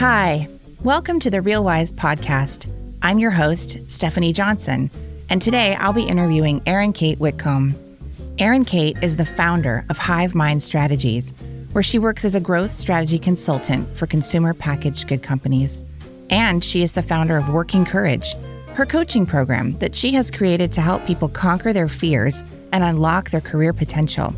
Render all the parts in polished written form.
Hi, welcome to the RealWise podcast. I'm your host, Stephanie Johnson, and today I'll be interviewing Erin Kate Whitcomb. Erin Kate is the founder of Hive Mind Strategies, where she works as a growth strategy consultant for consumer packaged good companies. And she is the founder of Working Courage, her coaching program that she has created to help people conquer their fears and unlock their career potential.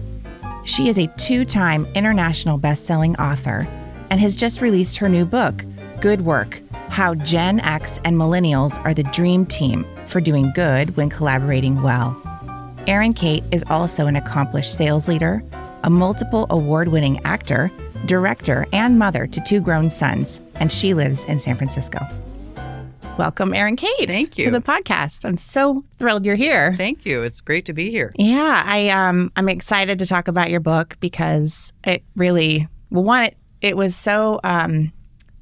She is a 2-time international best-selling author and has just released her new book, Good Work: How Gen X and Millennials Are the Dream Team for Doing Good When Collaborating Well. Erin Kate is also an accomplished sales leader, a multiple award-winning actor, director, and mother to 2 grown sons, and she lives in San Francisco. Welcome, Erin Kate. Thank you. To the podcast. I'm so thrilled you're here. Thank you. It's great to be here. Yeah, I'm excited to talk about your book because it really, it was so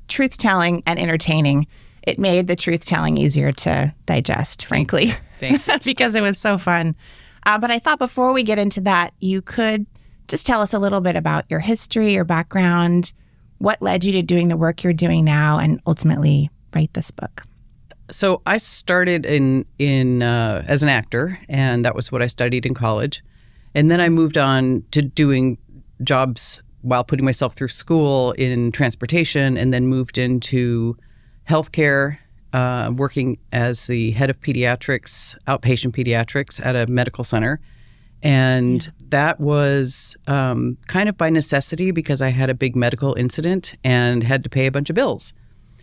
truth-telling and entertaining. It made the truth-telling easier to digest, frankly. Thank you. Because it was so fun. But I thought before we get into that, you could just tell us a little bit about your history, your background, what led you to doing the work you're doing now, and ultimately write this book. So I started in as an actor, and that was what I studied in college. And then I moved on to doing jobs while putting myself through school in transportation, and then moved into healthcare, working as the head of pediatrics, outpatient pediatrics at a medical center. And that was kind of by necessity because I had a big medical incident and had to pay a bunch of bills.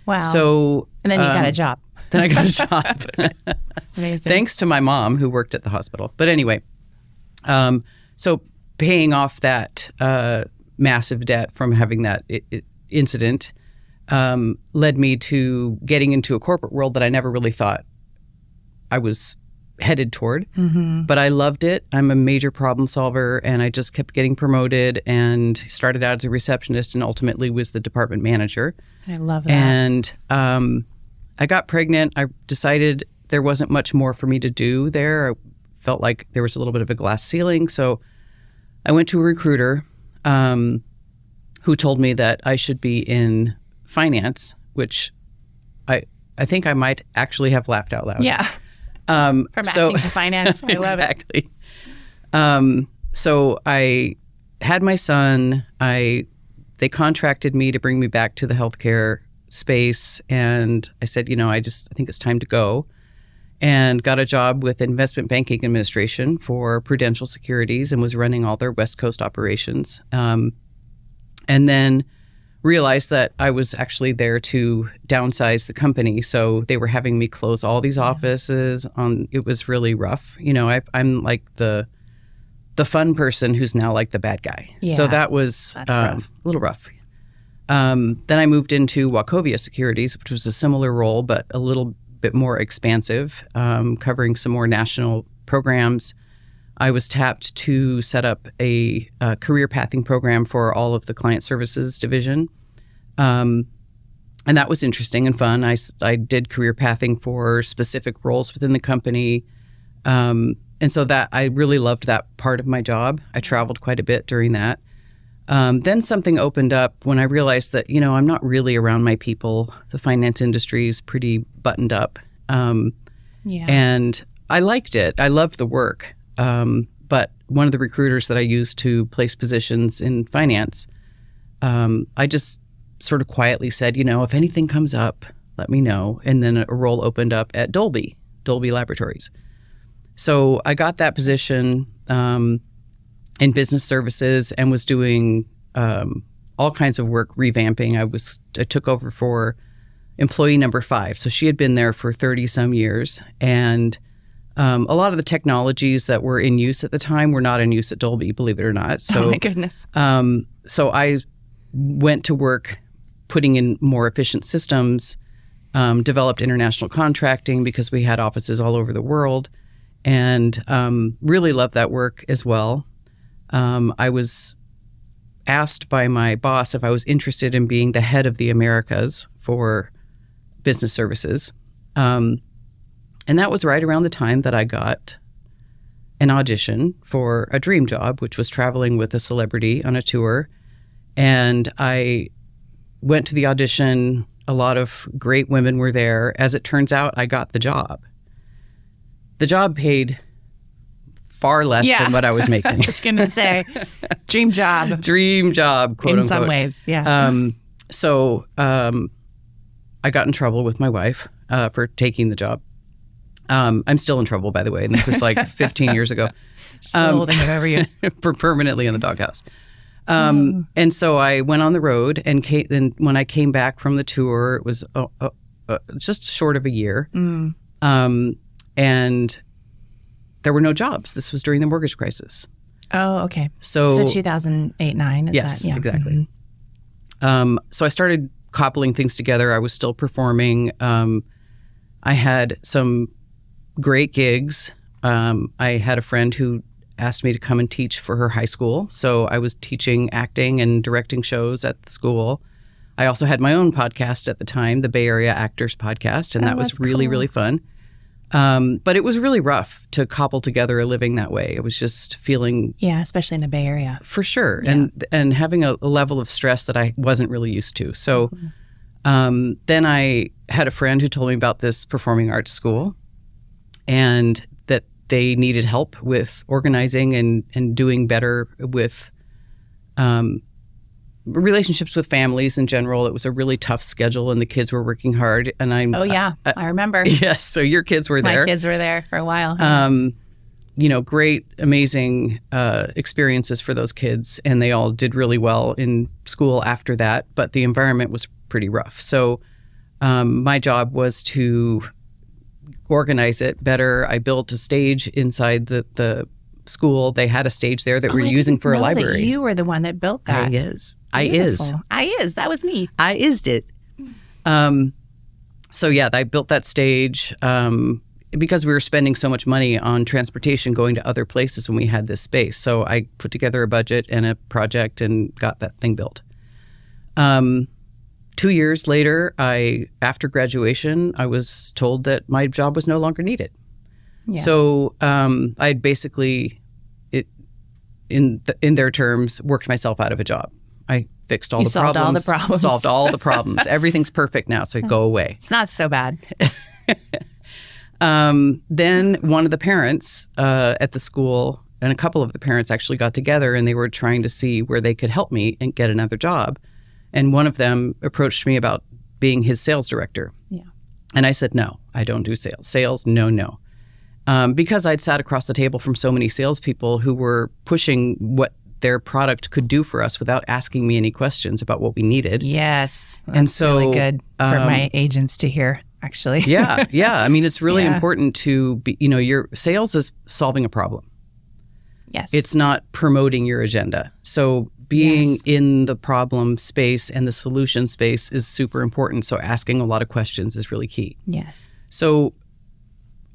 Wow. So, and then you got a job. Then I got a job. Amazing. Thanks to my mom who worked at the hospital. But anyway, so paying off that massive debt from having that incident led me to getting into a corporate world that I never really thought I was headed toward. Mm-hmm. But I loved it. I'm a major problem solver, and I just kept getting promoted and started out as a receptionist and ultimately was the department manager. I love that. And I got pregnant. I decided there wasn't much more for me to do there. I felt like there was a little bit of a glass ceiling. So I went to a recruiter who told me that I should be in finance, which I think I might actually have laughed out loud. Yeah. From acting to finance. I love it. Exactly. So I had my son. They contracted me to bring me back to the healthcare space. And I said, I think it's time to go. And got a job with Investment Banking Administration for Prudential Securities and was running all their West Coast operations. And then realized that I was actually there to downsize the company. So they were having me close all these offices. It was really rough. I'm like the fun person who's now like the bad guy. Yeah, so that's a little rough. Then I moved into Wachovia Securities, which was a similar role, but a little bit more expansive, covering some more national programs. I was tapped to set up a career pathing program for all of the client services division. And that was interesting and fun. I did career pathing for specific roles within the company. And so that I really loved that part of my job. I traveled quite a bit during that. Then something opened up when I realized that, I'm not really around my people. The finance industry is pretty buttoned up. And I liked it. I loved the work. But one of the recruiters that I used to place positions in finance, I just sort of quietly said, if anything comes up, let me know. And then a role opened up at Dolby Laboratories. So I got that position in business services and was doing all kinds of work revamping. I took over for employee number 5. So she had been there for 30 some years. And a lot of the technologies that were in use at the time were not in use at Dolby, believe it or not. So, oh my goodness. So I went to work putting in more efficient systems, developed international contracting because we had offices all over the world, and really loved that work as well. I was asked by my boss if I was interested in being the head of the Americas for business services. And that was right around the time that I got an audition for a dream job, which was traveling with a celebrity on a tour. And I went to the audition, a lot of great women were there. As it turns out, I got the job. The job paid far less than what I was making. I was going to say, dream job. Dream job, quote in unquote. some ways, yeah. So I got in trouble with my wife for taking the job. I'm still in trouble, by the way, and this was like 15 years ago. Still holding it over you. For permanently in the doghouse. And so I went on the road, and then when I came back from the tour, it was just short of a year. And there were no jobs. This was during the mortgage crisis. Oh, okay. So 2008-9. Yes, that? Yeah. Exactly. So I started cobbling things together. I was still performing. I had some great gigs. I had a friend who asked me to come and teach for her high school. So I was teaching acting and directing shows at the school. I also had my own podcast at the time, the Bay Area Actors Podcast, and that was really, really fun. But it was really rough to cobble together a living that way. It was just feeling... Yeah, especially in the Bay Area. For sure. Yeah. And having a level of stress that I wasn't really used to. So then I had a friend who told me about this performing arts school and that they needed help with organizing and doing better with relationships with families in general. It was a really tough schedule and the kids were working hard. And I remember. Yes. So your kids were there. My kids were there for a while. Great, amazing experiences for those kids. And they all did really well in school after that. But the environment was pretty rough. So my job was to organize it better. I built a stage inside the school. They had a stage there that we're using for a library. You were the one that built that. That was me. I ised it. So yeah, I built that stage because we were spending so much money on transportation going to other places when we had this space. So I put together a budget and a project and got that thing built. 2 years later, after graduation, I was told that my job was no longer needed. Yeah. So I'd basically, in their terms, worked myself out of a job. I fixed all the problems. Solved all the problems. Everything's perfect now, so go away. It's not so bad. Then one of the parents at the school, and a couple of the parents actually got together, and they were trying to see where they could help me and get another job. And one of them approached me about being his sales director. Yeah. And I said, no, I don't do sales. Sales, no. Because I'd sat across the table from so many salespeople who were pushing what their product could do for us without asking me any questions about what we needed. Yes. And so really good for my agents to hear, actually. Yeah. I mean, it's really important to be, your sales is solving a problem. Yes. It's not promoting your agenda. So being in the problem space and the solution space is super important. So asking a lot of questions is really key. Yes. So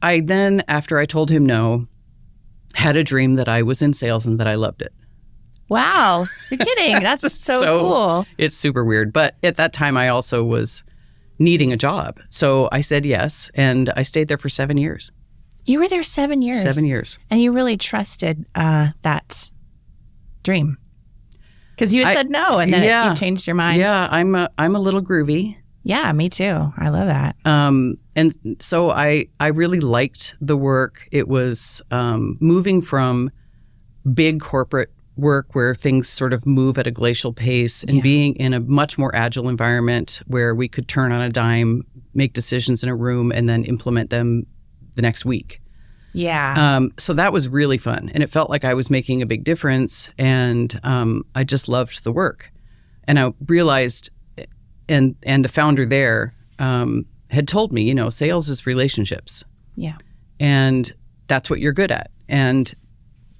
I then, after I told him no, had a dream that I was in sales and that I loved it. Wow. You're kidding. That's so cool. It's super weird. But at that time, I also was needing a job. So I said yes. And I stayed there for 7 years. You were there 7 years? 7 years. And you really trusted that dream? Because you had said no, and then you changed your mind. Yeah, I'm a little groovy. Yeah, me too. I love that. And so I really liked the work. It was moving from big corporate work where things sort of move at a glacial pace and being in a much more agile environment where we could turn on a dime, make decisions in a room, and then implement them the next week. Yeah. So that was really fun. And it felt like I was making a big difference. And I just loved the work. And I realized, and the founder there had told me, sales is relationships. Yeah. And that's what you're good at. And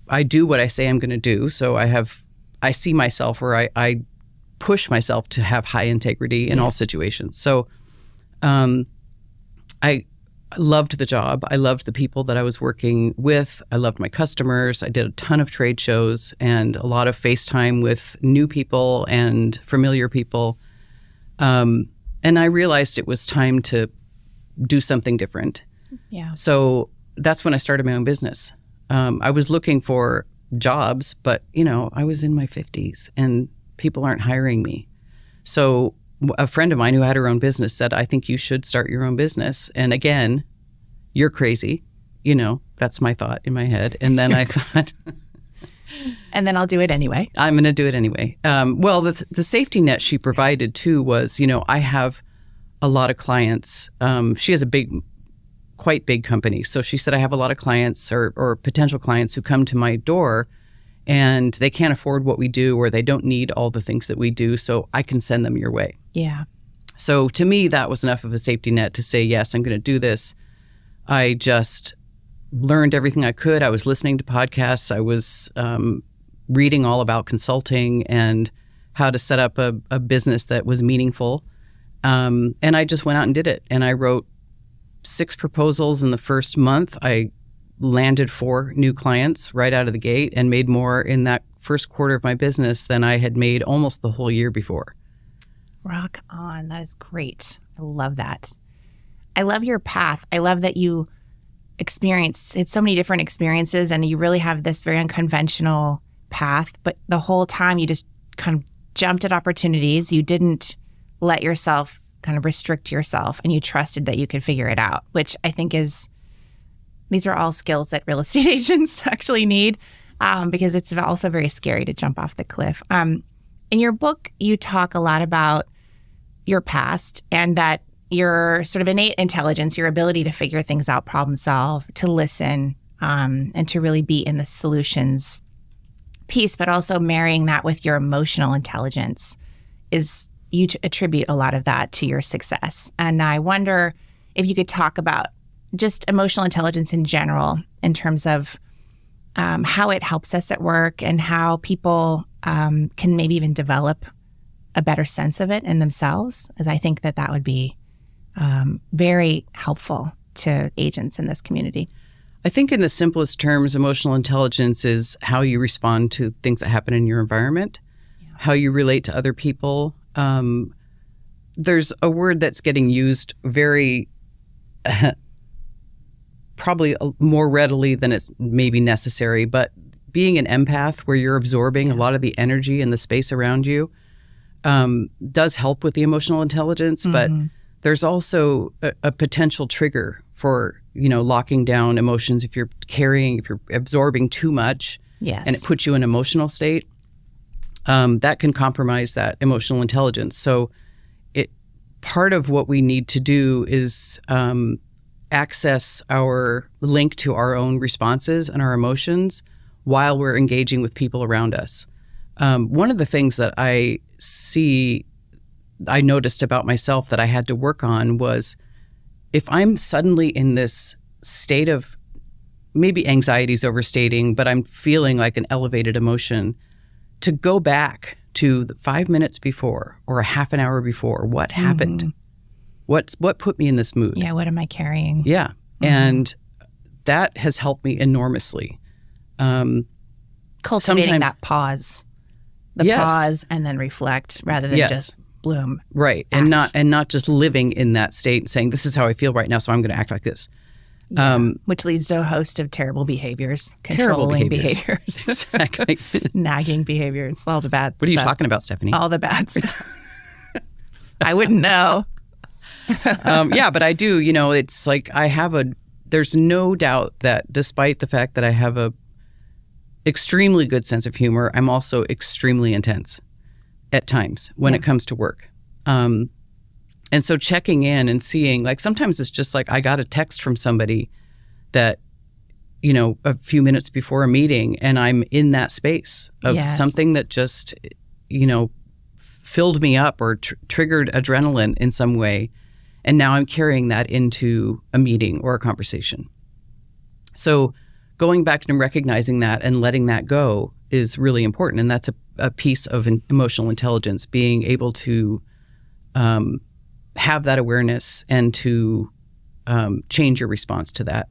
I do what I say I'm going to do. So I see myself where I push myself to have high integrity in all situations. So I loved the job. I loved the people that I was working with. I loved my customers. I did a ton of trade shows and a lot of FaceTime with new people and familiar people. And I realized it was time to do something different. Yeah. So that's when I started my own business. I was looking for jobs, but, I was in my 50s and people aren't hiring me. So a friend of mine who had her own business said, I think you should start your own business. And again, you're crazy. That's my thought in my head. And then I thought... And then I'll do it anyway. I'm going to do it anyway. Well, the safety net she provided too was, I have a lot of clients. She has a quite big company. So she said, I have a lot of clients or potential clients who come to my door and they can't afford what we do, or they don't need all the things that we do. So I can send them your way. Yeah. So to me, that was enough of a safety net to say, yes, I'm going to do this. I just learned everything I could. I was listening to podcasts. I was reading all about consulting and how to set up a business that was meaningful. And I just went out and did it. And I wrote 6 proposals in the first month. I landed 4 new clients right out of the gate and made more in that first quarter of my business than I had made almost the whole year before. Rock on. That is great. I love that. I love your path. I love that you experienced so many different experiences and you really have this very unconventional path, but the whole time you just kind of jumped at opportunities. You didn't let yourself kind of restrict yourself and you trusted that you could figure it out, which I think these are all skills that real estate agents actually need because it's also very scary to jump off the cliff. In your book, you talk a lot about your past and that your sort of innate intelligence, your ability to figure things out, problem solve, to listen, and to really be in the solutions piece, but also marrying that with your emotional intelligence is you attribute a lot of that to your success. And I wonder if you could talk about just emotional intelligence in general in terms of how it helps us at work and how people can maybe even develop a better sense of it in themselves, as I think that would be very helpful to agents in this community. I think in the simplest terms, emotional intelligence is how you respond to things that happen in your environment, how you relate to other people. There's a word that's getting used very probably more readily than it's maybe necessary, but being an empath where you're absorbing a lot of the energy in the space around you does help with the emotional intelligence, but there's also a potential trigger for, locking down emotions if you're absorbing too much and it puts you in an emotional state. That can compromise that emotional intelligence. So part of what we need to do is access our link to our own responses and our emotions while we're engaging with people around us. One of the things that I noticed about myself that I had to work on was if I'm suddenly in this state of, maybe anxiety is overstating, but I'm feeling like an elevated emotion, to go back to the 5 minutes before or a half an hour before, what happened? What put me in this mood? Yeah, what am I carrying? Yeah, and that has helped me enormously. Cultivating that pause. Pause and then reflect rather than just bloom. Right. Act. And not just living in that state and saying, this is how I feel right now, so I'm going to act like this. Yeah. Which leads to a host of terrible behaviors. Controlling behaviors. Exactly. Nagging behaviors. All the bad What are you stuff. talking about, Stephanie? All the bad stuff. I wouldn't know. Yeah, but I do. It's like there's no doubt that despite the fact that I have a extremely good sense of humor, I'm also extremely intense at times when it comes to work. And so checking in and seeing, like, sometimes it's just like I got a text from somebody that, a few minutes before a meeting, and I'm in that space of something that just, filled me up or triggered adrenaline in some way. And now I'm carrying that into a meeting or a conversation. So going back and recognizing that and letting that go is really important. And that's a piece of emotional intelligence, being able to have that awareness and to change your response to that.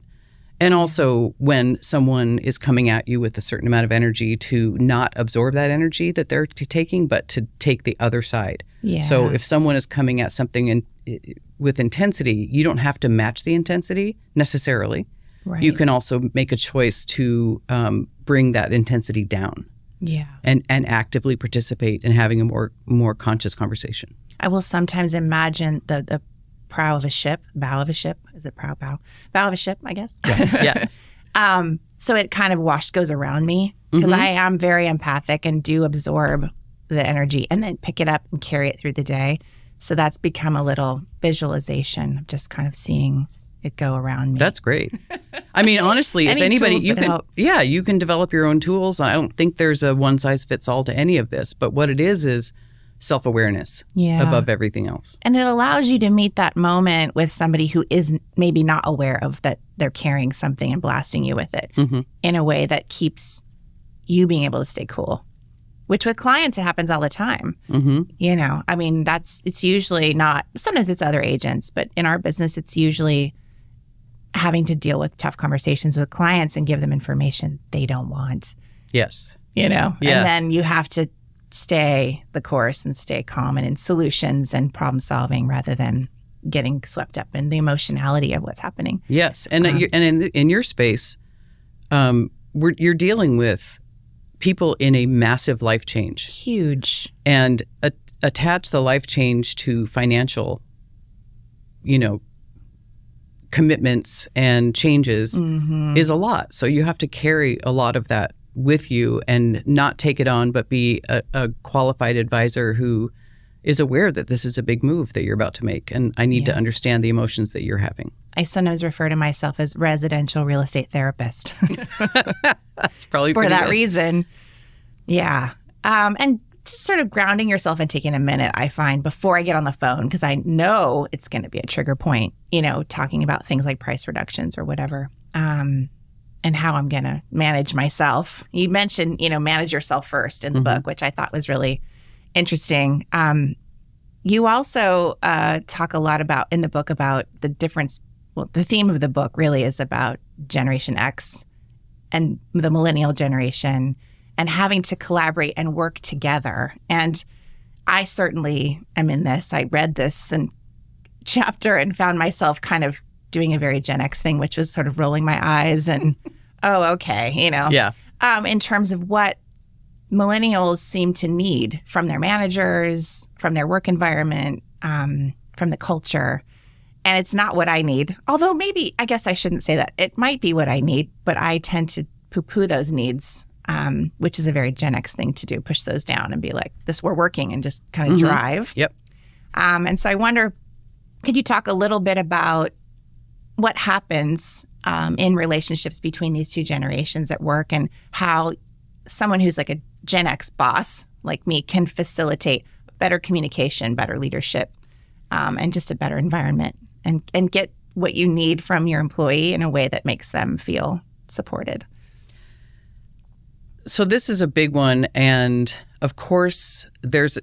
And also when someone is coming at you with a certain amount of energy, to not absorb that energy that they're taking, but to take the other side. Yeah. So if someone is coming at something with intensity, you don't have to match the intensity necessarily. Right. You can also make a choice to bring that intensity down. Yeah. And actively participate in having a more conscious conversation. I will sometimes imagine the bow of a ship. Is it bow of a ship, I guess. Yeah. So it kind of goes around me because I am very empathic and do absorb the energy and then pick it up and carry it through the day. So that's become a little visualization of just kind of seeing it go around me. That's great. I mean, honestly, if anybody, you can, help. you can develop your own tools. I don't think there's a one size fits all to any of this, but what it is self-awareness above everything else. And it allows you to meet that moment with somebody who is maybe not aware of that they're carrying something and blasting you with it in a way that keeps you being able to stay cool. Which with clients, it happens all the time. You know, I mean, it's usually not, sometimes it's other agents, but in our business, it's usually having to deal with tough conversations with clients and give them information they don't want. Yes. You know, and then you have to stay the course and stay calm and in solutions and problem solving rather than getting swept up in the emotionality of what's happening. Yes. And in your space, you're dealing with people in a massive life change. Huge. And attach the life change to financial, commitments and changes is a lot. So you have to carry a lot of that with you and not take it on, but be a qualified advisor who is aware that this is a big move that you're about to make. And I need to understand the emotions that you're having. I sometimes refer to myself as residential real estate therapist. That's probably for that good. reason. Yeah. And just sort of grounding yourself and taking a minute, I find, before I get on the phone, because I know it's going to be a trigger point, talking about things like price reductions or whatever, and how I'm going to manage myself. You mentioned, manage yourself first in the book, which I thought was really interesting. You also talk a lot in the book about the difference. Well, the theme of the book really is about Generation X and the millennial generation and having to collaborate and work together. And I certainly am in this. I read this chapter and found myself kind of doing a very Gen X thing, which was sort of rolling my eyes and, oh, okay, Yeah. In terms of what millennials seem to need from their managers, from their work environment, from the culture. And it's not what I need. Although maybe, I guess I shouldn't say that. It might be what I need, but I tend to poo-poo those needs, which is a very Gen X thing to do, push those down and be like, we're working and just kind of drive. Yep. And so I wonder, could you talk a little bit about what happens in relationships between these two generations at work and how someone who's like a Gen X boss like me can facilitate better communication, better leadership, and just a better environment and get what you need from your employee in a way that makes them feel supported. So this is a big one, and of course, there's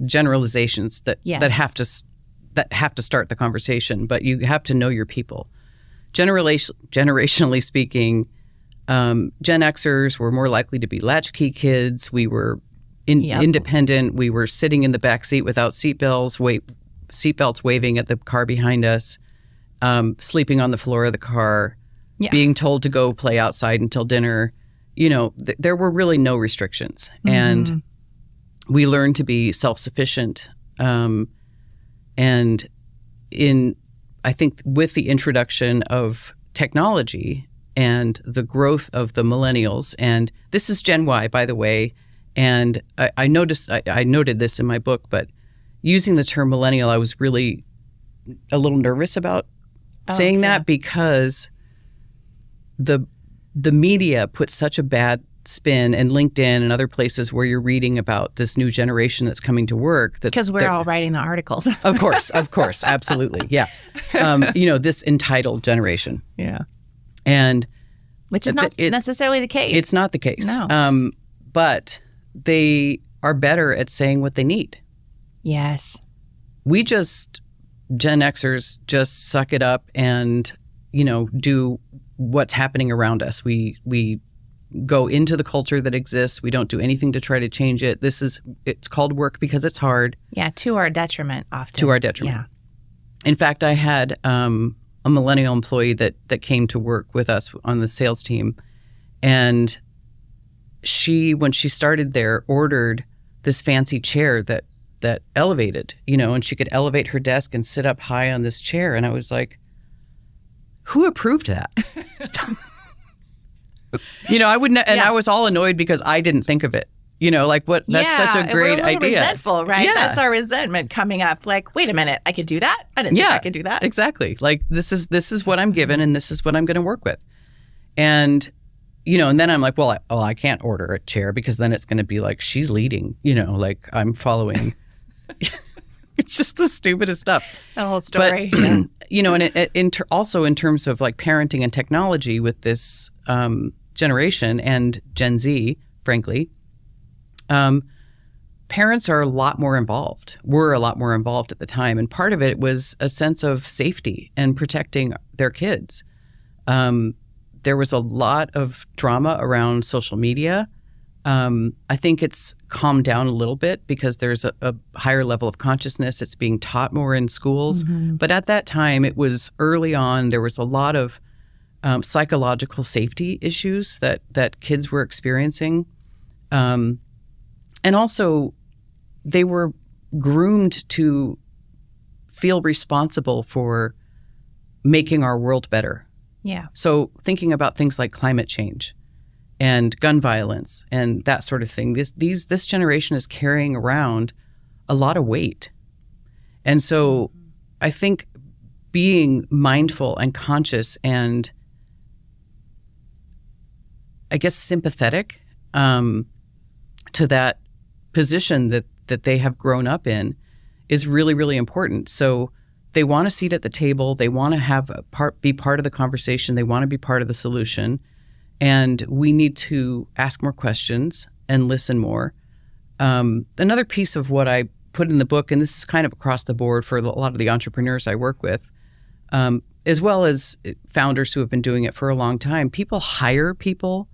generalizations that have to start the conversation, but you have to know your people. Generationally speaking, Gen Xers were more likely to be latchkey kids. We were independent. We were sitting in the back seat without seatbelts waving at the car behind us, sleeping on the floor of the car, being told to go play outside until dinner. There were really no restrictions. And we learned to be self-sufficient. And I think with the introduction of technology and the growth of the millennials, and this is Gen Y, by the way, and I noted this in my book, but using the term millennial, I was really a little nervous about saying that because the media put such a bad spin, and LinkedIn and other places where you're reading about this new generation that's coming to work. Because we're all writing the articles. Of course, absolutely, yeah. This entitled generation. Yeah. And which is not necessarily the case. It's not the case. No. But they are better at saying what they need. Yes. We Gen Xers just suck it up and, do what's happening around us. We go into the culture that exists. We don't do anything to try to change it. It's called work because it's hard. Yeah, to our detriment often. To our detriment. Yeah. In fact, I had a millennial employee that came to work with us on the sales team, and when she started there, ordered this fancy chair that that elevated, you know, and she could elevate her desk and sit up high on this chair. And I was like, who approved that? You know, I wouldn't, and I was all annoyed because I didn't think of it. You know, like what? That's such a great we're a little idea. Resentful, right? Yeah. That's our resentment coming up. Like, wait a minute, I could do that. I didn't think I could do that. Exactly. Like this is what I'm given, and this is what I'm going to work with. And you know, and then I'm like, well, I can't order a chair because then it's going to be like she's leading. You know, like I'm following. It's just the stupidest stuff. The whole story. But, you know, and also in terms of like parenting and technology with this generation and Gen Z, frankly, parents are a lot more involved. Were a lot more involved at the time. And part of it was a sense of safety and protecting their kids. There was a lot of drama around social media. I think it's calmed down a little bit because there's a higher level of consciousness. It's being taught more in schools. Mm-hmm. But at that time, it was early on. There was a lot of psychological safety issues that kids were experiencing. And also, they were groomed to feel responsible for making our world better. Yeah. So thinking about things like climate change and gun violence and that sort of thing, this generation is carrying around a lot of weight. And so I think being mindful and conscious and I guess sympathetic to that position that they have grown up in is really, really important. So they want a seat at the table. They want to be part of the conversation. They want to be part of the solution. And we need to ask more questions and listen more. Another piece of what I put in the book, and this is kind of across the board for a lot of the entrepreneurs I work with, as well as founders who have been doing it for a long time, people hire people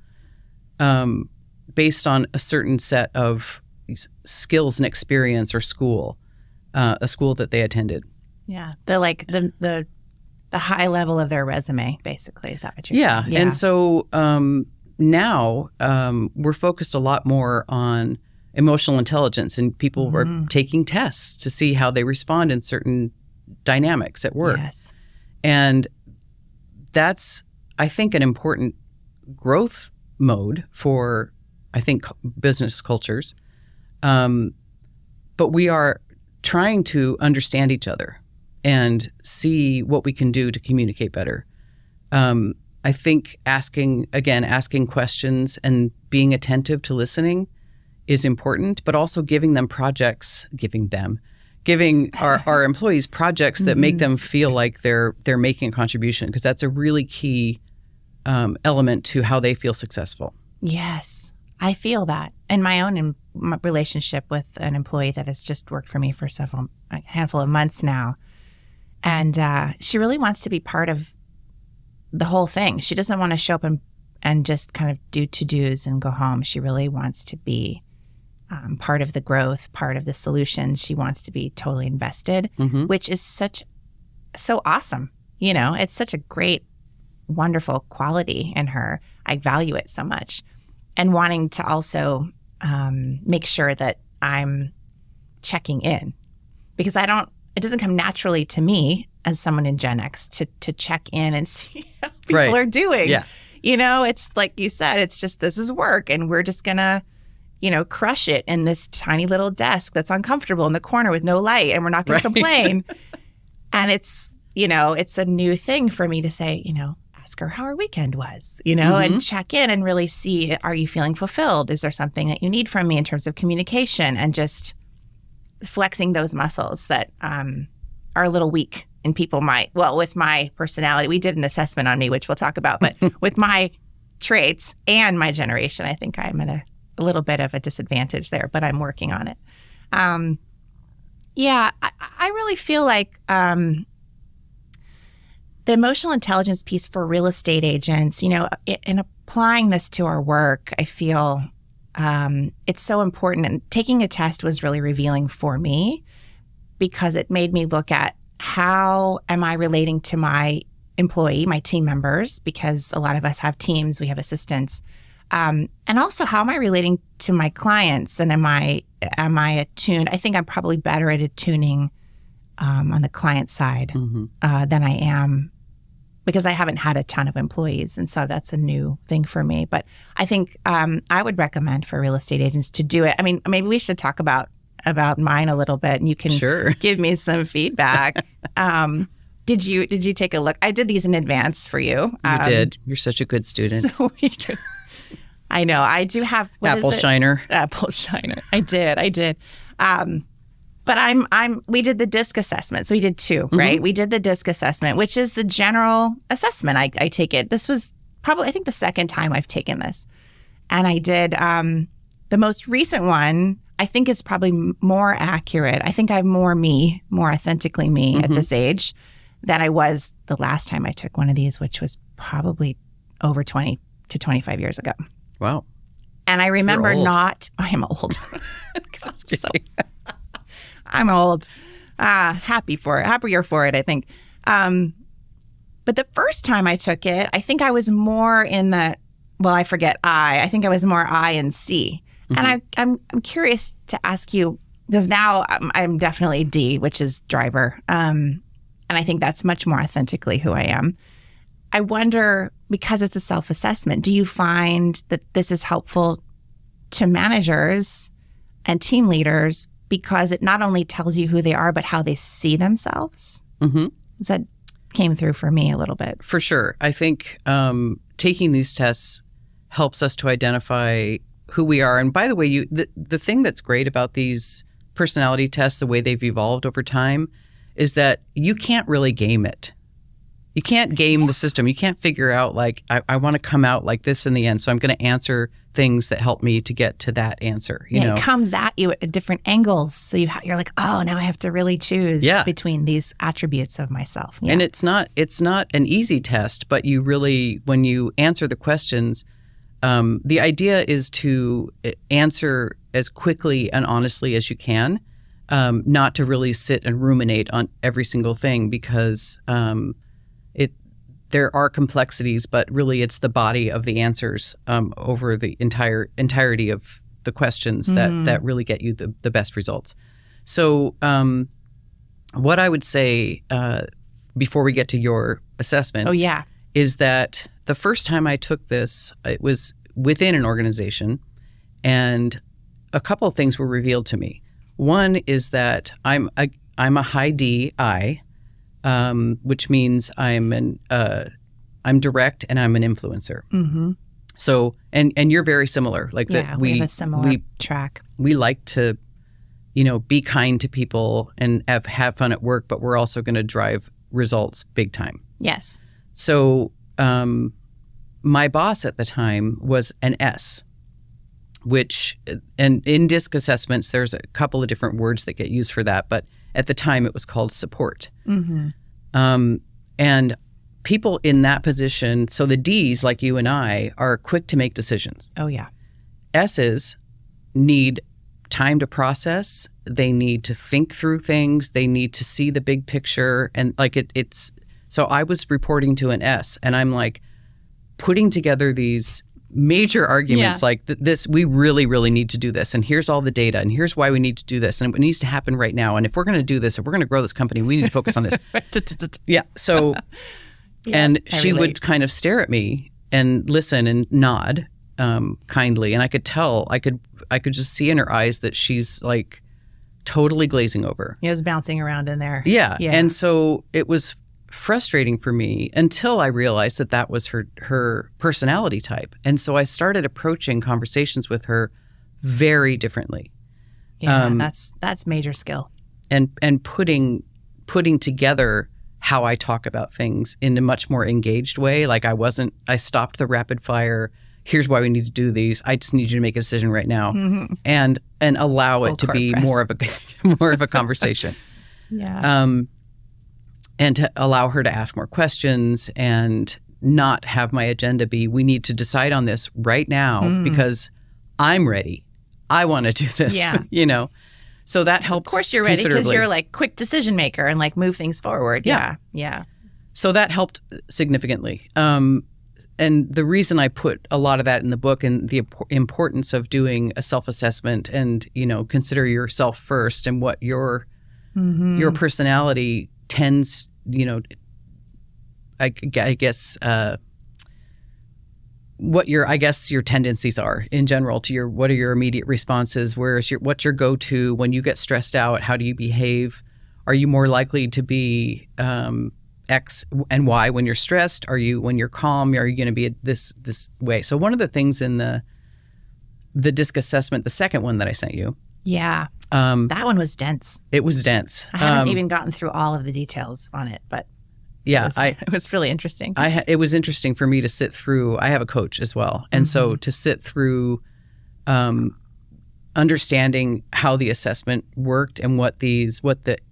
based on a certain set of skills and experience or school, a school that they attended. Yeah, the high level of their resume, basically. Is that what you're saying? Yeah, and so now we're focused a lot more on emotional intelligence, and people are taking tests to see how they respond in certain dynamics at work. Yes. And that's, I think, an important growth mode for, I think, business cultures. But we are trying to understand each other and see what we can do to communicate better. I think asking questions and being attentive to listening is important, but also giving our employees projects that make them feel like they're making a contribution, because that's a really key element to how they feel successful. Yes, I feel that in my own relationship with an employee that has just worked for me for a handful of months now. And she really wants to be part of the whole thing. She doesn't want to show up and just kind of do to-dos and go home. She really wants to be part of the growth, part of the solutions. She wants to be totally invested, which is so awesome. You know, it's such a great, wonderful quality in her. I value it so much. And wanting to also make sure that I'm checking in, because it doesn't come naturally to me as someone in Gen X to check in and see how people are doing. Yeah. You know, it's like you said, it's just, this is work and we're just going to, you know, crush it in this tiny little desk that's uncomfortable in the corner with no light, and we're not going to complain. And it's, you know, it's a new thing for me to say, you know, ask her how her weekend was, you know, and check in and really see, are you feeling fulfilled? Is there something that you need from me in terms of communication? And just flexing those muscles that are a little weak in people with my personality. We did an assessment on me, which we'll talk about, but with my traits and my generation, I think I'm at a little bit of a disadvantage there, but I'm working on it. I really feel like the emotional intelligence piece for real estate agents, you know, in applying this to our work, I feel it's so important. And taking a test was really revealing for me, because it made me look at how am I relating to my employee, my team members, because a lot of us have teams, we have assistants. And also, how am I relating to my clients? And am I attuned? I think I'm probably better at attuning on the client side than I am, because I haven't had a ton of employees. And so that's a new thing for me. But I think I would recommend for real estate agents to do it. I mean, maybe we should talk about mine a little bit, and you can give me some feedback. Did you take a look? I did these in advance for you. You did. You're such a good student. So we do. I know. I do have Apple Shiner. Apple Shiner. I did. But we did the DISC assessment. So we did two, right? We did the DISC assessment, which is the general assessment. I take it. This was probably, I think, the second time I've taken this. And I did the most recent one. I think is probably more accurate. I think I'm more authentically me at this age than I was the last time I took one of these, which was probably over 20 to 25 years ago. Wow. And I remember I am old. I'm old. Happier for it, I think. But the first time I took it, I think I was more in I think I was more I and C. And I'm curious to ask you, because now I'm definitely D, which is driver. And I think that's much more authentically who I am. I wonder, because it's a self-assessment, do you find that this is helpful to managers and team leaders, because it not only tells you who they are, but how they see themselves? That came through for me a little bit. For sure. I think taking these tests helps us to identify who we are. And by the way, the thing that's great about these personality tests, the way they've evolved over time, is that you can't really game it. You can't game the system. You can't figure out, like, I want to come out like this in the end, so I'm going to answer things that help me to get to that answer. You know? It comes at you at different angles. So you're like, oh, now I have to really choose between these attributes of myself. Yeah. And it's not an easy test, but you really, when you answer the questions, the idea is to answer as quickly and honestly as you can, not to really sit and ruminate on every single thing, because there are complexities, but really it's the body of the answers over the entirety of the questions that really get you the best results. So what I would say before we get to your assessment is that the first time I took this, it was within an organization, and a couple of things were revealed to me. One is that I'm a high DI, which means I'm direct and I'm an influencer. So, and you're very similar. Like that, we have a similar track. We like to, be kind to people and have fun at work, but we're also going to drive results big time. Yes. So, my boss at the time was an S, and in DISC assessments, there's a couple of different words that get used for that, but at the time it was called support. And people in that position, so the Ds, like you and I, are quick to make decisions. Oh, yeah. S's need time to process. They need to think through things. They need to see the big picture. And so I was reporting to an S, and I'm like putting together these major arguments like this, we really, really need to do this. And here's all the data, and here's why we need to do this. And it needs to happen right now. And if we're going to do this, if we're going to grow this company, we need to focus on this. So, and she would kind of stare at me and listen and nod kindly. And I could tell, I could just see in her eyes that she's like totally glazing over. It was bouncing around in there. Yeah. And so it was frustrating for me until I realized that was her personality type. And so I started approaching conversations with her very differently. Yeah, that's major skill. And putting together how I talk about things in a much more engaged way. Like I stopped the rapid fire. Here's why we need to do these. I just need you to make a decision right now, and allow it to be more of a conversation. And to allow her to ask more questions and not have my agenda be, we need to decide on this right now because I'm ready. I want to do this, So that helps. Of course you're ready, because you're like quick decision maker and like move things forward. Yeah. So that helped significantly. the reason I put a lot of that in the book and the importance of doing a self-assessment and, consider yourself first and what your personality tends, I guess, what your tendencies are in general to what are your immediate responses? What's your go-to when you get stressed out? How do you behave? Are you more likely to be X and Y when you're stressed? When you're calm? Are you going to be this way? So one of the things in the DISC assessment, the second one that I sent you. Yeah. That one was dense. It was dense. I haven't even gotten through all of the details on it, but yeah, it was really interesting. It was interesting for me to sit through. I have a coach as well. And so to sit through understanding how the assessment worked and what the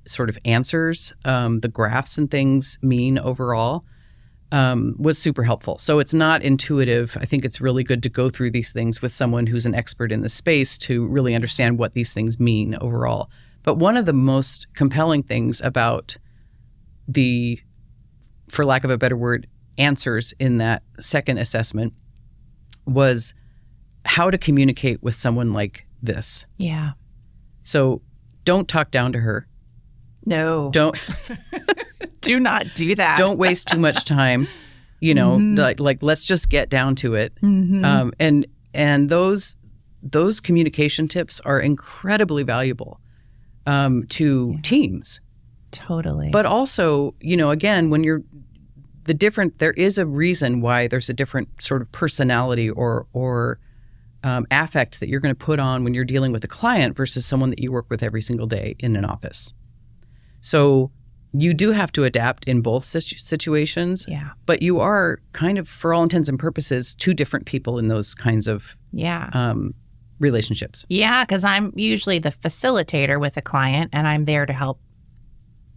sort of answers, the graphs and things mean overall was super helpful. So it's not intuitive. I think it's really good to go through these things with someone who's an expert in the space to really understand what these things mean overall. But one of the most compelling things about the, for lack of a better word, answers in that second assessment was how to communicate with someone like this. Yeah. So don't talk down to her. No. Don't. Do not do that. Don't waste too much time. Like let's just get down to it. And those communication tips are incredibly valuable to teams. Totally. But also, again, when you're there is a reason why there's a different sort of personality or affect that you're going to put on when you're dealing with a client versus someone that you work with every single day in an office. So you do have to adapt in both situations. Yeah. But you are kind of, for all intents and purposes, two different people in those kinds of relationships. Yeah, because I'm usually the facilitator with a client, and I'm there to help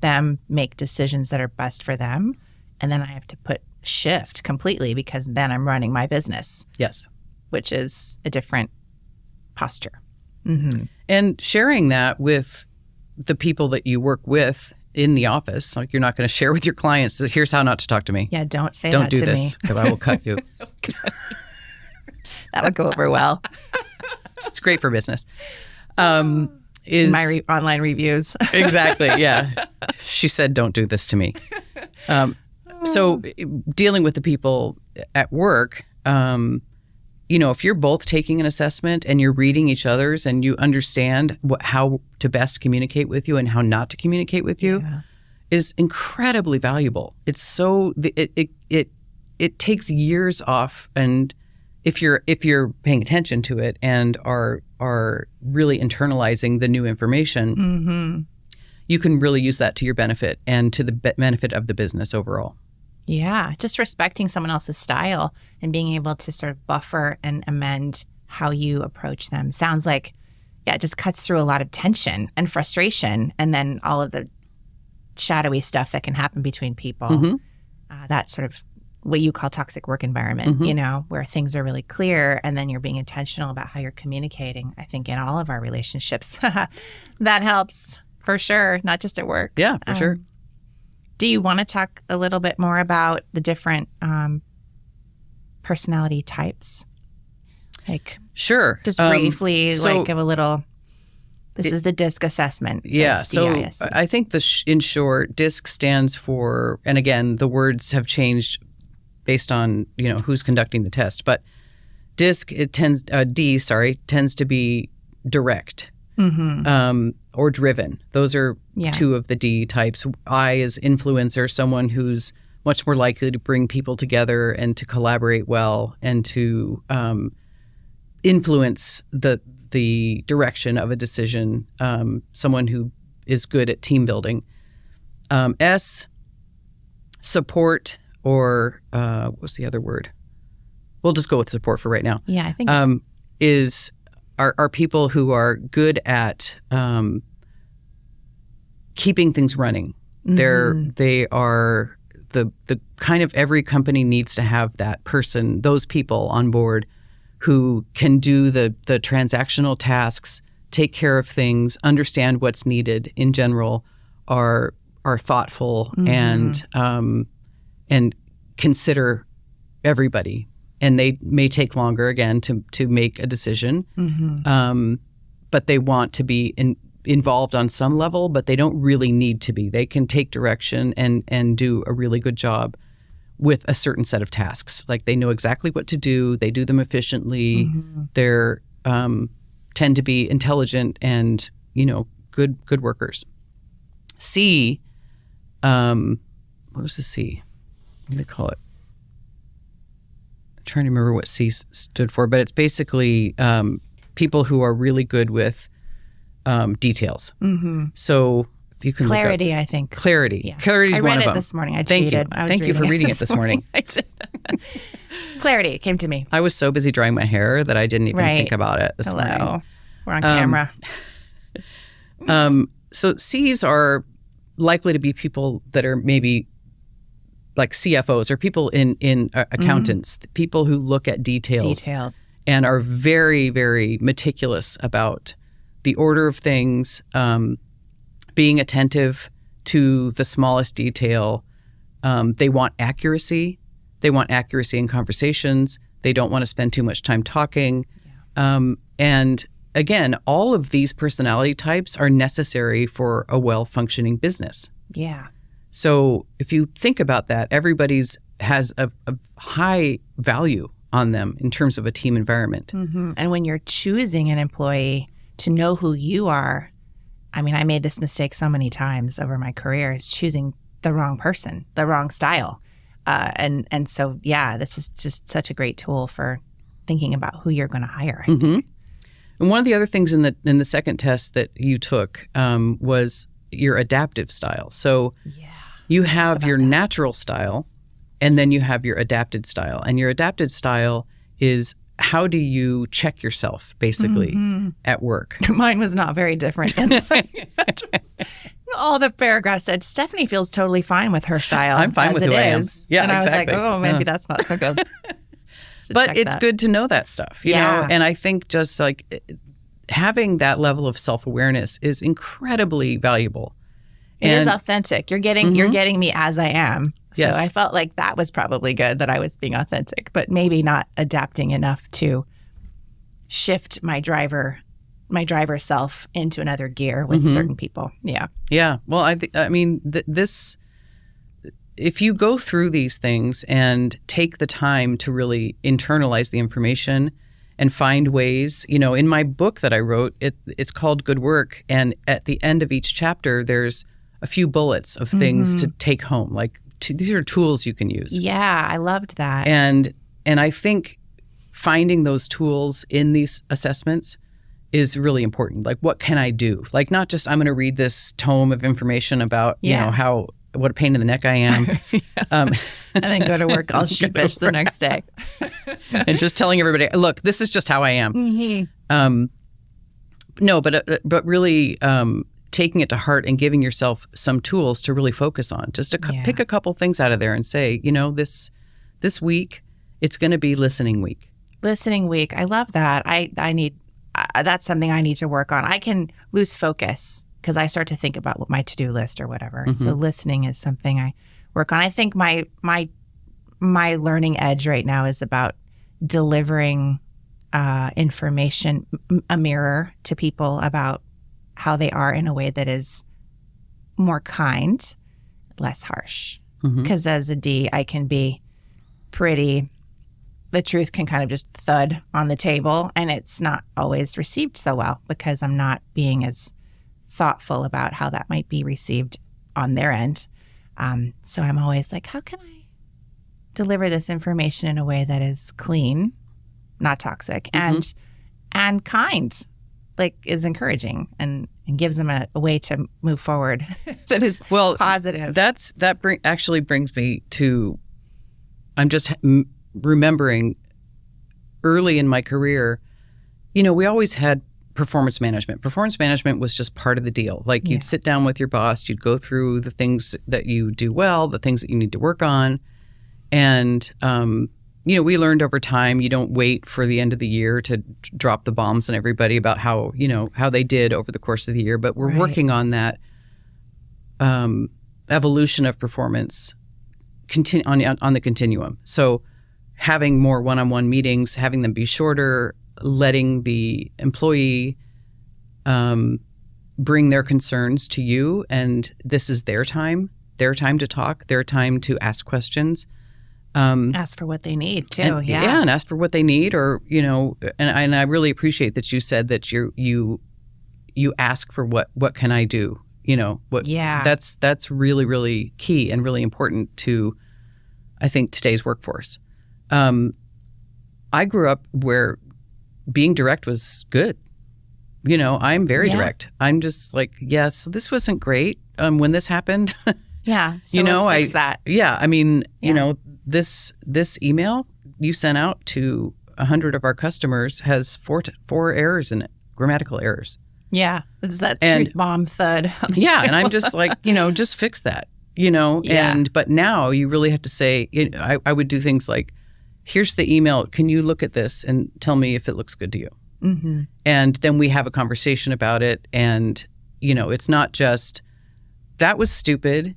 them make decisions that are best for them. And then I have to shift completely because then I'm running my business. Yes. Which is a different posture. And sharing that with the people that you work with in the office, like you're not going to share with your clients that here's how not to talk to me. Yeah, don't say don't that do to this because I will cut you. That'll go over well. It's great for business. My online reviews. Exactly. Yeah. She said, don't do this to me. So dealing with the people at work, if you're both taking an assessment and you're reading each other's and you understand how to best communicate with you and how not to communicate with you is incredibly valuable. It's so it takes years off, and if you're paying attention to it and are really internalizing the new information, you can really use that to your benefit and to the benefit of the business overall. Yeah, just respecting someone else's style and being able to sort of buffer and amend how you approach them. Sounds like, it just cuts through a lot of tension and frustration and then all of the shadowy stuff that can happen between people. That sort of what you call toxic work environment, where things are really clear and then you're being intentional about how you're communicating. I think in all of our relationships, that helps for sure, not just at work. Yeah, for sure. Do you want to talk a little bit more about the different personality types? Sure. Just briefly, give a little, this is the DISC assessment. So I think in short, DISC stands for, and again, the words have changed based on, who's conducting the test, but DISC, tends to be direct. Or driven. Those are two of the D types. I is influencer, someone who's much more likely to bring people together and to collaborate well and to influence the direction of a decision. Someone who is good at team building. S, support, or what's the other word? We'll just go with support for right now. Yeah, I think are people who are good at keeping things running. They are the kind of, every company needs to have that person, those people on board who can do the transactional tasks, take care of things, understand what's needed in general, are thoughtful and consider everybody, and they may take longer again to make a decision. But they want to be involved on some level, but they don't really need to be. They can take direction and do a really good job with a certain set of tasks. Like they know exactly what to do. They do them efficiently. They're tend to be intelligent and, good workers. C, what was the C? What do they call it? I'm trying to remember what C stood for, but it's basically people who are really good with details. So if you can clarity, look up, I think. Clarity. Yeah. Clarity is one of them. I read it this morning. I Thank cheated. you. Thank you for reading it this morning. I did. Clarity, it came to me. I was so busy drying my hair that I didn't even think about it this morning. We're on camera. So C's are likely to be people that are maybe like CFOs or people in accountants, people who look at details and are very, very meticulous about the order of things, being attentive to the smallest detail. They want accuracy. They want accuracy in conversations. They don't want to spend too much time talking. And again, all of these personality types are necessary for a well-functioning business. Yeah. So if you think about that, everybody's has a high value on them in terms of a team environment. And when you're choosing an employee to know who you are, I mean, I made this mistake so many times over my career, is choosing the wrong person, the wrong style. And so, this is just such a great tool for thinking about who you're going to hire. I think. And one of the other things in the second test that you took was your adaptive style. So you have your natural style, and then you have your adapted style. And your adapted style is how do you check yourself, basically, at work? Mine was not very different. All the paragraphs said, Stephanie feels totally fine with her style. I'm fine with who I am. Yeah, and exactly. I was like, maybe that's not so good. But it's good to know that stuff, you know? And I think just like having that level of self-awareness is incredibly valuable. It is authentic. You're getting me as I am. So I felt like that was probably good, that I was being authentic, but maybe not adapting enough to shift my driver self into another gear with certain people. Yeah. Well, I mean, this, if you go through these things and take the time to really internalize the information and find ways, in my book that I wrote, it's called Good Work. And at the end of each chapter, there's a few bullets of things to take home. Like these are tools you can use. Yeah, I loved that. And I think finding those tools in these assessments is really important. Like, what can I do? Like, not just I'm going to read this tome of information about, what a pain in the neck I am. And then go to work all sheepish the next day. And just telling everybody, look, this is just how I am. No, but really taking it to heart and giving yourself some tools to really focus on. Just to pick a couple things out of there and say, this week, it's going to be listening week. Listening week. I love that. I need, that's something I need to work on. I can lose focus because I start to think about what my to-do list or whatever. So listening is something I work on. I think my learning edge right now is about delivering information, a mirror to people about how they are in a way that is more kind, less harsh. Because as a D, I can be pretty, the truth can kind of just thud on the table, and it's not always received so well because I'm not being as thoughtful about how that might be received on their end. So I'm always like, how can I deliver this information in a way that is clean, not toxic, and kind, like is encouraging and gives them a way to move forward that is positive. That actually brings me to, I'm just remembering early in my career, we always had performance management. Performance management was just part of the deal. Like you'd sit down with your boss, you'd go through the things that you do well, the things that you need to work on. And, we learned over time, you don't wait for the end of the year to drop the bombs on everybody about how they did over the course of the year. But we're working on that evolution of performance on the continuum. So having more one-on-one meetings, having them be shorter, letting the employee bring their concerns to you, and this is their time to talk, their time to ask questions. Ask for what they need too. And ask for what they need, or and I really appreciate that you said that you ask for what can I do. That's really, really key and really important to, I think, today's workforce. I grew up where being direct was good. I'm very direct. I'm just like, so this wasn't great when this happened. Yeah. So let's fix that. Yeah. I mean, this email you sent out to 100 of our customers has four errors in it, grammatical errors. Yeah. It's that truth bomb thud. Yeah. And I'm just like, just fix that, but now you really have to say, I would do things like, here's the email. Can you look at this and tell me if it looks good to you? Mm-hmm. And then we have a conversation about it. And, it's not just, that was stupid.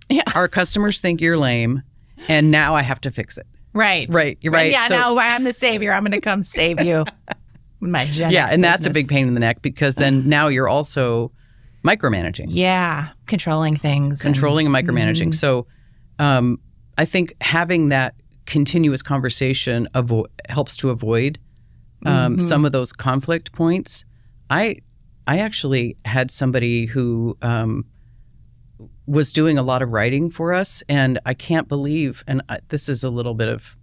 Yeah. Our customers think you're lame. And now I have to fix it. Right. Right. You're right. Yeah. Now I'm the savior. I'm going to come save you. My Gen X and that's a big pain in the neck, because then now you're also micromanaging. Yeah. Controlling things. Controlling and micromanaging. So I think having that continuous conversation helps to avoid some of those conflict points. I actually had somebody who was doing a lot of writing for us, and I can't believe, and this is a little bit of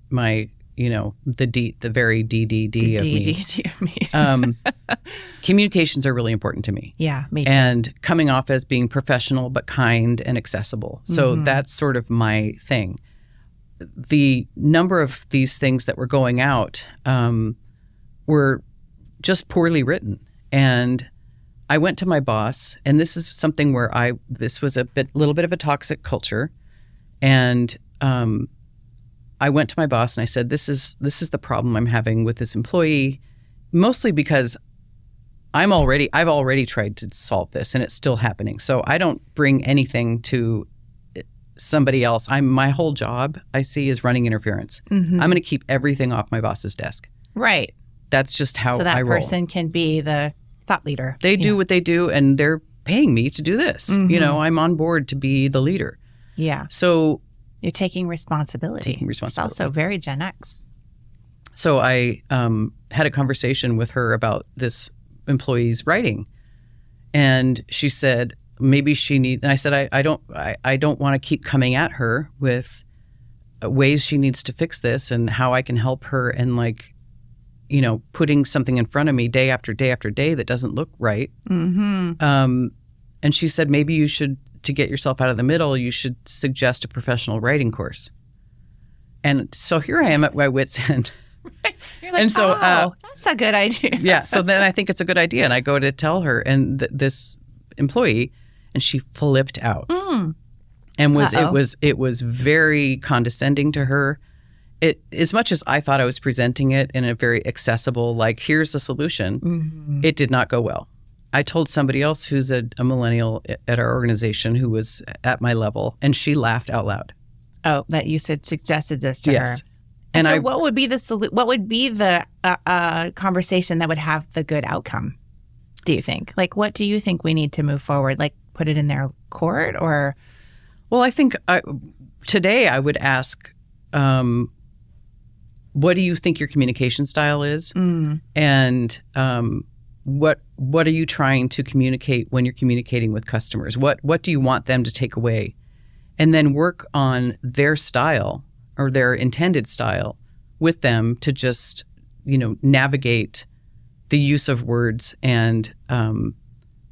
my, the very DDD of me. Communications are really important to me. Yeah, me too. And coming off as being professional but kind and accessible. So that's sort of my thing. The number of these things that were going out were just poorly written. And I went to my boss, and this is something where this was a little bit of a toxic culture. And I went to my boss and I said, this is the problem I'm having with this employee, mostly because I've already tried to solve this and it's still happening. So I don't bring anything to somebody else. My whole job I see is running interference. Mm-hmm. I'm going to keep everything off my boss's desk. Right. That's just how I roll. So that person can be the thought leader. They do what they do, and they're paying me to do this. Mm-hmm. I'm on board to be the leader. Yeah. So you're taking responsibility. It's also very Gen X. So I had a conversation with her about this employee's writing, and she said maybe and I said I don't want to keep coming at her with ways she needs to fix this and how I can help her, and putting something in front of me day after day after day that doesn't look right. Mm-hmm. And she said, maybe you should, to get yourself out of the middle, you should suggest a professional writing course. And so here I am at my wit's end. You're like, that's a good idea. Yeah. So then I think it's a good idea. And I go to tell her, and this employee, and she flipped out. Mm. And it was very condescending to her. As much as I thought I was presenting it in a very accessible, like, here's the solution, it did not go well. I told somebody else who's a millennial at our organization who was at my level, and she laughed out loud. Oh, that you suggested this to her. And so what would be the conversation that would have the good outcome, do you think? Like, what do you think we need to move forward? Like, put it in their court, or? Well, I think today I would ask, what do you think your communication style is? Mm. And what are you trying to communicate when you're communicating with customers? What do you want them to take away? And then work on their style or their intended style with them to just, navigate the use of words and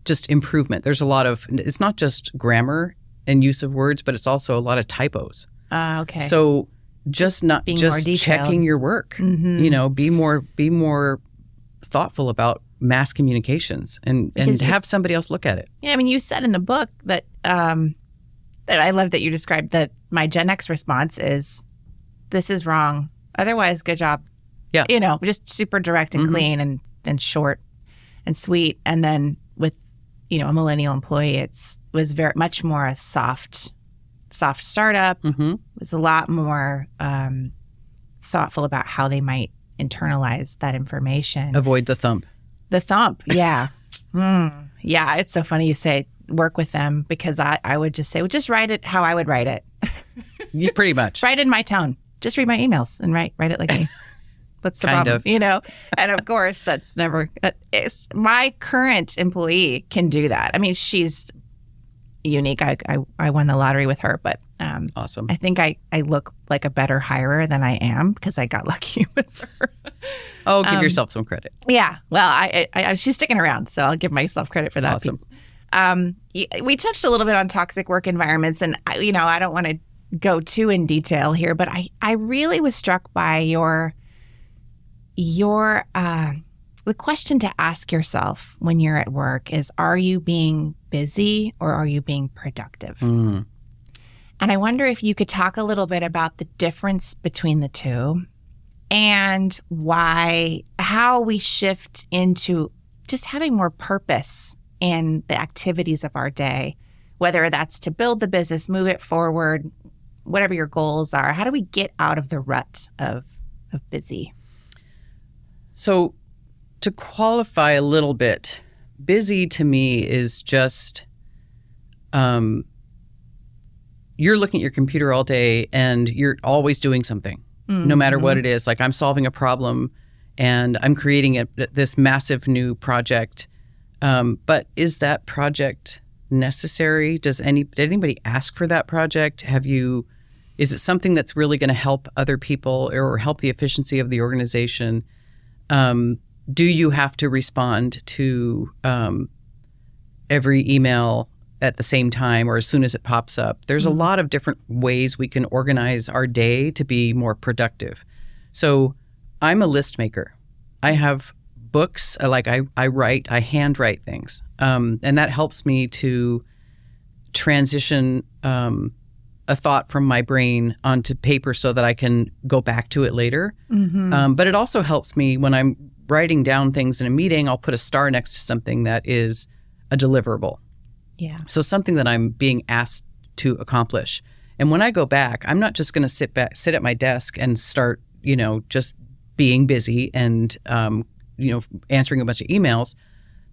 just improvement. There's a lot of, it's not just grammar and use of words, but it's also a lot of typos. Okay. So just checking your work, be more thoughtful about mass communications and have somebody else look at it. Yeah. I mean, you said in the book that I love that you described that my Gen X response is, this is wrong. Otherwise, good job. Yeah. Just super direct and clean and short and sweet. And then with, a millennial employee, was very much more a soft startup. Mm-hmm. It was a lot more thoughtful about how they might internalize that information. Avoid the thump. The thump, yeah. Yeah, it's so funny you say work with them, because I would just say, well, just write it how I would write it. Yeah, pretty much. Write in my tone. Just read my emails and write it like me. What's the kind problem? of. You know, and of course, that's never. My current employee can do that. I mean, she's unique. I won the lottery with her, but awesome. I think I look like a better hirer than I am because I got lucky with her. Oh, give yourself some credit. Yeah. Well, I she's sticking around, so I'll give myself credit for that Awesome. piece. We touched a little bit on toxic work environments, and I don't want to go too in detail here, but I really was struck by the question to ask yourself when you're at work is, are you being busy or are you being productive? And I wonder if you could talk a little bit about the difference between the two and how we shift into just having more purpose in the activities of our day, whether that's to build the business, move it forward, whatever your goals are. How do we get out of the rut of busy? So to qualify a little bit, busy to me is just you're looking at your computer all day and you're always doing something, no matter what it is. Like, I'm solving a problem and I'm creating this massive new project. But is that project necessary? Did anybody ask for that project? Is it something that's really going to help other people or help the efficiency of the organization? Do you have to respond to every email at the same time or as soon as it pops up? There's a lot of different ways we can organize our day to be more productive. So I'm a list maker. I have books, like I handwrite things. And that helps me to transition a thought from my brain onto paper so that I can go back to it later. But it also helps me when I'm writing down things in a meeting, I'll put a star next to something that is a deliverable. Yeah. So something that I'm being asked to accomplish. And when I go back, I'm not just going to sit at my desk and start, just being busy and, answering a bunch of emails.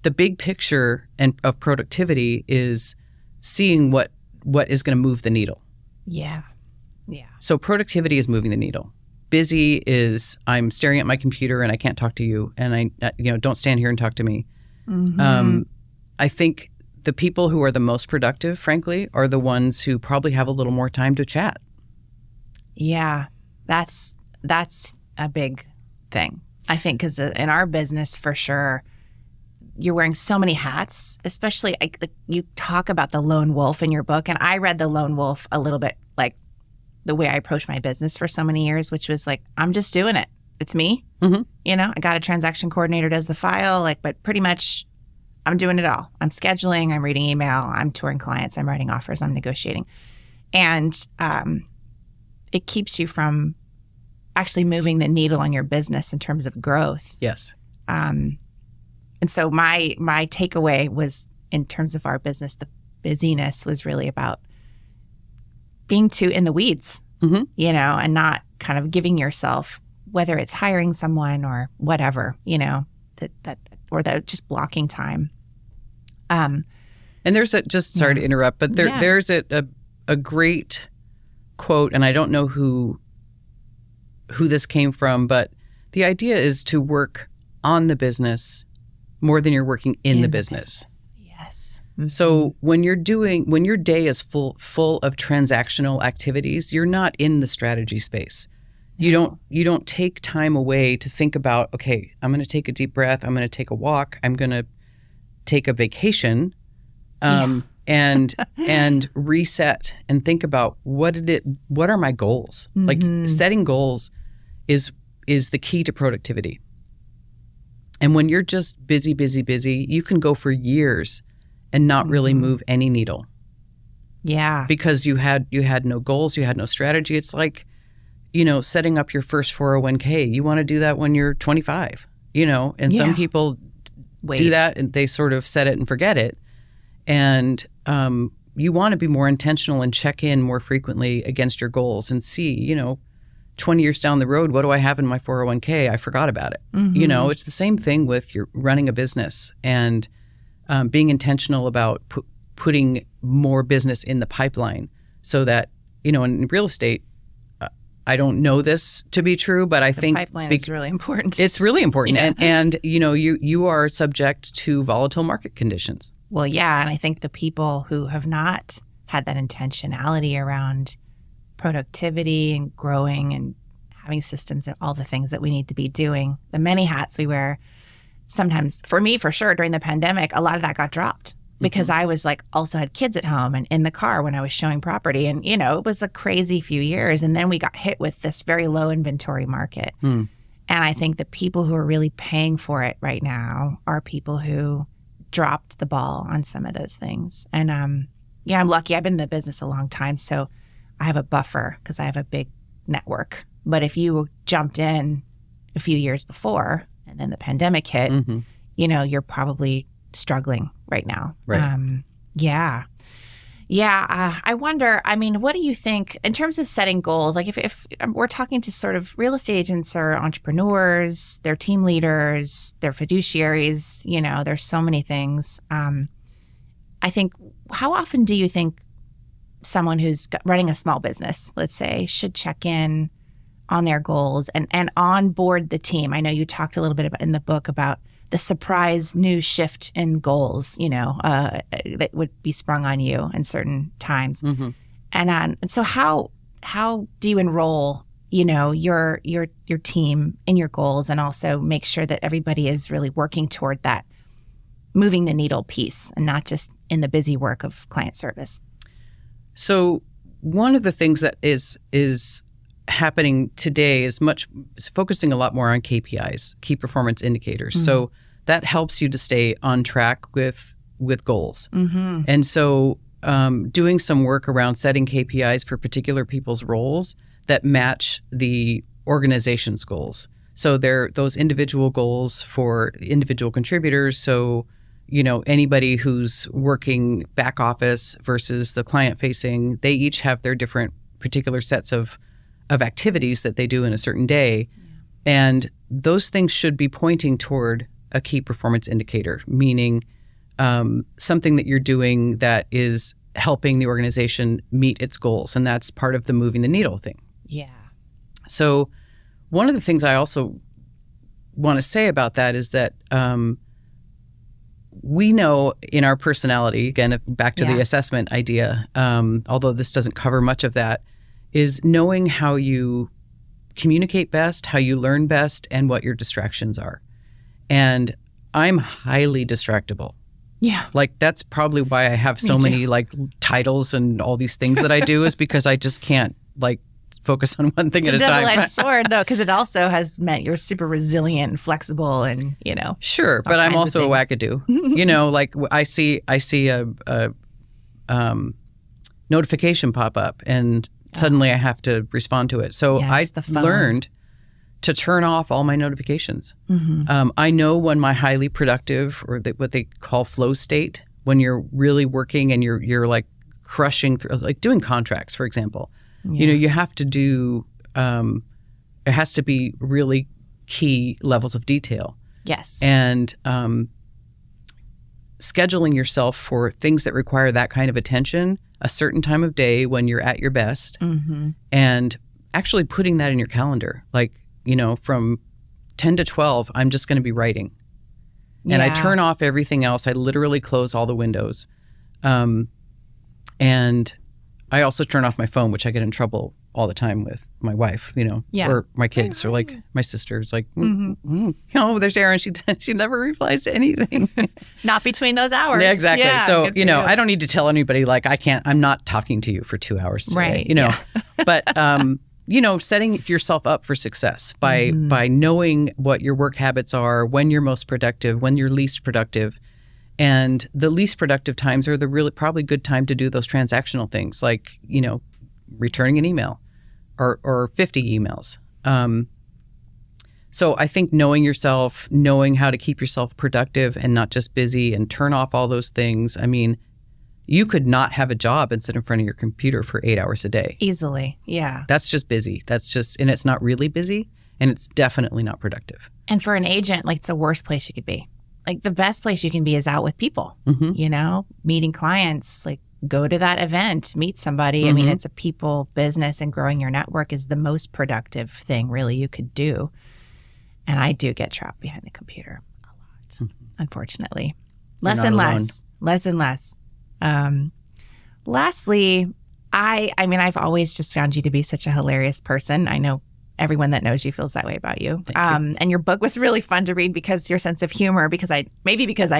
The big picture of productivity is seeing what is going to move the needle. Yeah. Yeah. So productivity is moving the needle. Busy is I'm staring at my computer and I can't talk to you, and don't stand here and talk to me. I think the people who are the most productive, frankly, are the ones who probably have a little more time to chat. Yeah, that's a big thing, I think, because in our business, for sure, you're wearing so many hats, especially you talk about the lone wolf in your book. And I read the lone wolf a little bit like the way I approached my business for so many years, which was like, I'm just doing it. It's me. I got a transaction coordinator does the file, but pretty much I'm doing it all. I'm scheduling, I'm reading email, I'm touring clients, I'm writing offers, I'm negotiating. And it keeps you from actually moving the needle on your business in terms of growth. Yes. And so my takeaway was, in terms of our business, the busyness was really about being too in the weeds, and not kind of giving yourself, whether it's hiring someone or whatever, that just blocking time. And there's sorry to interrupt, but there's a great quote, and I don't know who this came from, but the idea is to work on the business more than you're working in the business. Yes. So when your day is full of transactional activities, you're not in the strategy space. You don't take time away to think about, okay, I'm going to take a deep breath, I'm going to take a walk, I'm going to take a vacation, and reset and think about what are my goals? Like, setting goals is the key to productivity. And when you're just busy, you can go for years and not really move any needle. Yeah. Because you had no goals, you had no strategy. It's like, setting up your first 401k. You want to do that when you're 25, and some people do that and they sort of set it and forget it. And you want to be more intentional and check in more frequently against your goals and see, 20 years down the road, what do I have in my 401k? I forgot about it. Mm-hmm. It's the same thing with your running a business and being intentional about putting more business in the pipeline so that, in real estate, I don't know this to be true, but I think pipeline is really important. It's really important. Yeah. And you are subject to volatile market conditions. Well, yeah. And I think the people who have not had that intentionality around productivity and growing and having systems and all the things that we need to be doing, the many hats we wear, sometimes, for me, for sure, during the pandemic, a lot of that got dropped because I was also had kids at home and in the car when I was showing property. And, it was a crazy few years. And then we got hit with this very low inventory market. And I think the people who are really paying for it right now are people who dropped the ball on some of those things. And I'm lucky. I've been in the business a long time, so I have a buffer because I have a big network. But if you jumped in a few years before and then the pandemic hit, you're probably struggling right now. Right. I wonder, what do you think in terms of setting goals? Like if we're talking to sort of real estate agents or entrepreneurs, they're team leaders, they're fiduciaries, there's so many things. I think, how often do you think someone who's running a small business, let's say, should check in on their goals and onboard the team? I know you talked a little bit about in the book about the surprise new shift in goals, that would be sprung on you in certain times. And so how do you enroll, your team in your goals and also make sure that everybody is really working toward that moving the needle piece and not just in the busy work of client service? So one of the things that is happening today is focusing a lot more on KPIs, key performance indicators. So that helps you to stay on track with goals. And so doing some work around setting KPIs for particular people's roles that match the organization's goals. So they're those individual goals for individual contributors. So anybody who's working back office versus the client facing, they each have their different particular sets of activities that they do in a certain day. And those things should be pointing toward a key performance indicator, meaning something that you're doing that is helping the organization meet its goals. And that's part of the moving the needle thing. Yeah. So one of the things I also want to say about that is that we know in our personality, again, back to the assessment idea, although this doesn't cover much of that, is knowing how you communicate best, how you learn best, and what your distractions are. And I'm highly distractible. Yeah. That's probably why I have so many titles and all these things that I do is because I just can't focus on one thing at a time. It's a double-edged sword, though, because it also has meant you're super resilient and flexible and, Sure, but I'm also a wackadoo. I see a notification pop up and suddenly I have to respond to it. So I learned to turn off all my notifications. I know when my highly productive or what they call flow state, when you're really working and you're crushing through, doing contracts, for example. You have to do, it has to be really key levels of detail. Yes. And scheduling yourself for things that require that kind of attention, a certain time of day when you're at your best, and actually putting that in your calendar. From 10 to 12, I'm just going to be writing. And I turn off everything else. I literally close all the windows. And I also turn off my phone, which I get in trouble all the time with my wife, or my kids, or my sister's there's Erin. She never replies to anything. Not between those hours. Yeah, exactly. Yeah, so, I don't need to tell anybody I'm not talking to you for 2 hours today, but, setting yourself up for success by knowing what your work habits are, when you're most productive, when you're least productive. And the least productive times are the really probably good time to do those transactional things returning an email or 50 emails. So I think knowing yourself, knowing how to keep yourself productive and not just busy and turn off all those things. You could not have a job and sit in front of your computer for 8 hours a day. Easily. Yeah. That's just busy. And it's not really busy, and it's definitely not productive. And for an agent, like, it's the worst place you could be. Like, the best place you can be is out with people, meeting clients, like, go to that event, meet somebody. I mean, it's a people business, and growing your network is the most productive thing really you could do. And I do get trapped behind the computer a lot, unfortunately. Less and less. Lastly, I mean, I've always just found you to be such a hilarious person. I know everyone that knows you feels that way about you. Thank you. And your book was really fun to read because your sense of humor, because I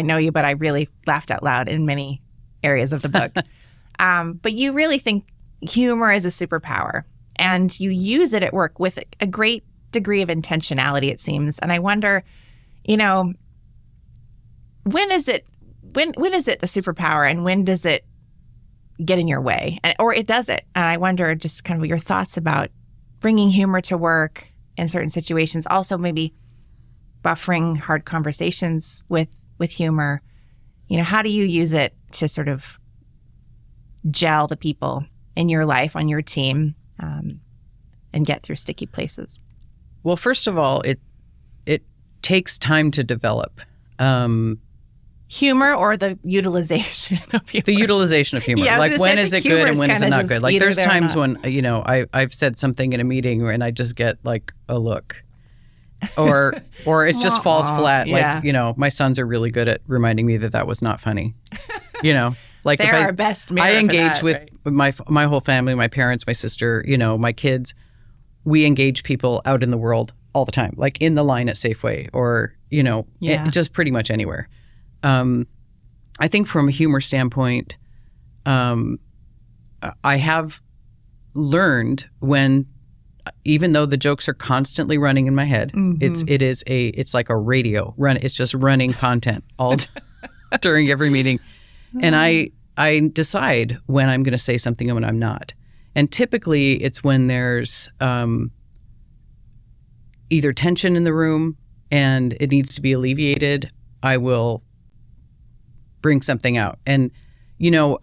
know you, but I really laughed out loud in many areas of the book. But you really think humor is a superpower, and you use it at work with a great degree of intentionality, it seems. And I wonder, when is it a superpower, and when does it get in your way, or it doesn't? And I wonder just kind of your thoughts about bringing humor to work in certain situations. Also, maybe buffering hard conversations with humor. How do you use it to sort of gel the people in your life, on your team, and get through sticky places? Well, first of all, it takes time to develop. Humor, or the utilization of humor? The utilization of humor. Yeah, like, when is it good and when is it not good? Like, there's times when, I've said something in a meeting and I just get like a look. Or it just falls flat. Yeah. Like, my sons are really good at reminding me that was not funny. Like, they're our best mirror. I engage for that, with my whole family, my parents, my sister, my kids. We engage people out in the world all the time, like in the line at Safeway, or, just pretty much anywhere. I think from a humor standpoint, I have learned when, even though the jokes are constantly running in my head, it's like a radio run. It's just running content all during every meeting. And I decide when I'm going to say something and when I'm not. And typically it's when there's either tension in the room and it needs to be alleviated, I will bring something out. And,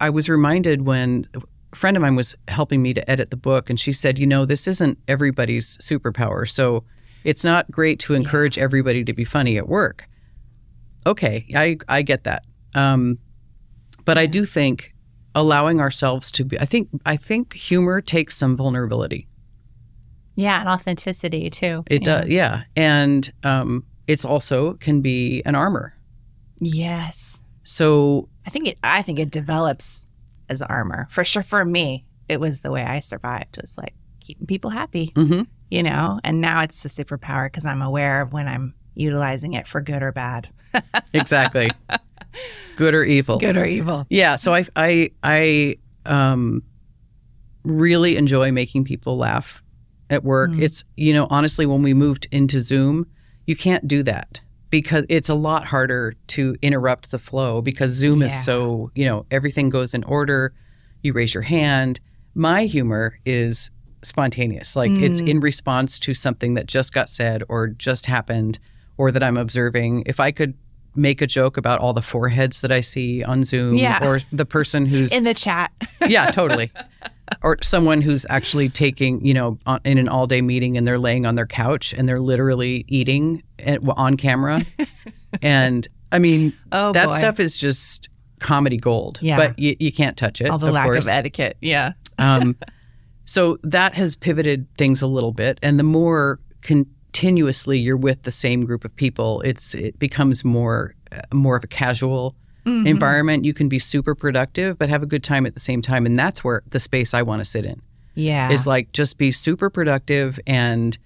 I was reminded when a friend of mine was helping me to edit the book, and she said, this isn't everybody's superpower. So it's not great to encourage everybody to be funny at work. Okay, I get that. But I do think allowing ourselves to be, I think humor takes some vulnerability. Yeah, and authenticity too. It does, yeah. And it's also can be an armor. Yes. So I think it develops as armor. For sure, for me, it was the way I survived. It was like keeping people happy, and now it's a superpower because I'm aware of when I'm utilizing it for good or bad. Exactly. Good or evil. Good or evil. Yeah. So I really enjoy making people laugh at work. It's, honestly, when we moved into Zoom, you can't do that because it's a lot harder to interrupt the flow because Zoom is so, everything goes in order. You raise your hand. My humor is spontaneous. Like it's in response to something that just got said or just happened or that I'm observing. If I could make a joke about all the foreheads that I see on Zoom or the person who's in the chat. Yeah, totally. Or someone who's actually taking, in an all-day meeting and they're laying on their couch and they're literally eating on camera. And I mean, that stuff is just comedy gold. Yeah. But you can't touch it. All the lack of etiquette. Yeah. So that has pivoted things a little bit. And the more continuously you're with the same group of people, it becomes more of a casual environment. You can be super productive, but have a good time at the same time. And that's where the space I want to sit in. Yeah. Is like just be super productive and,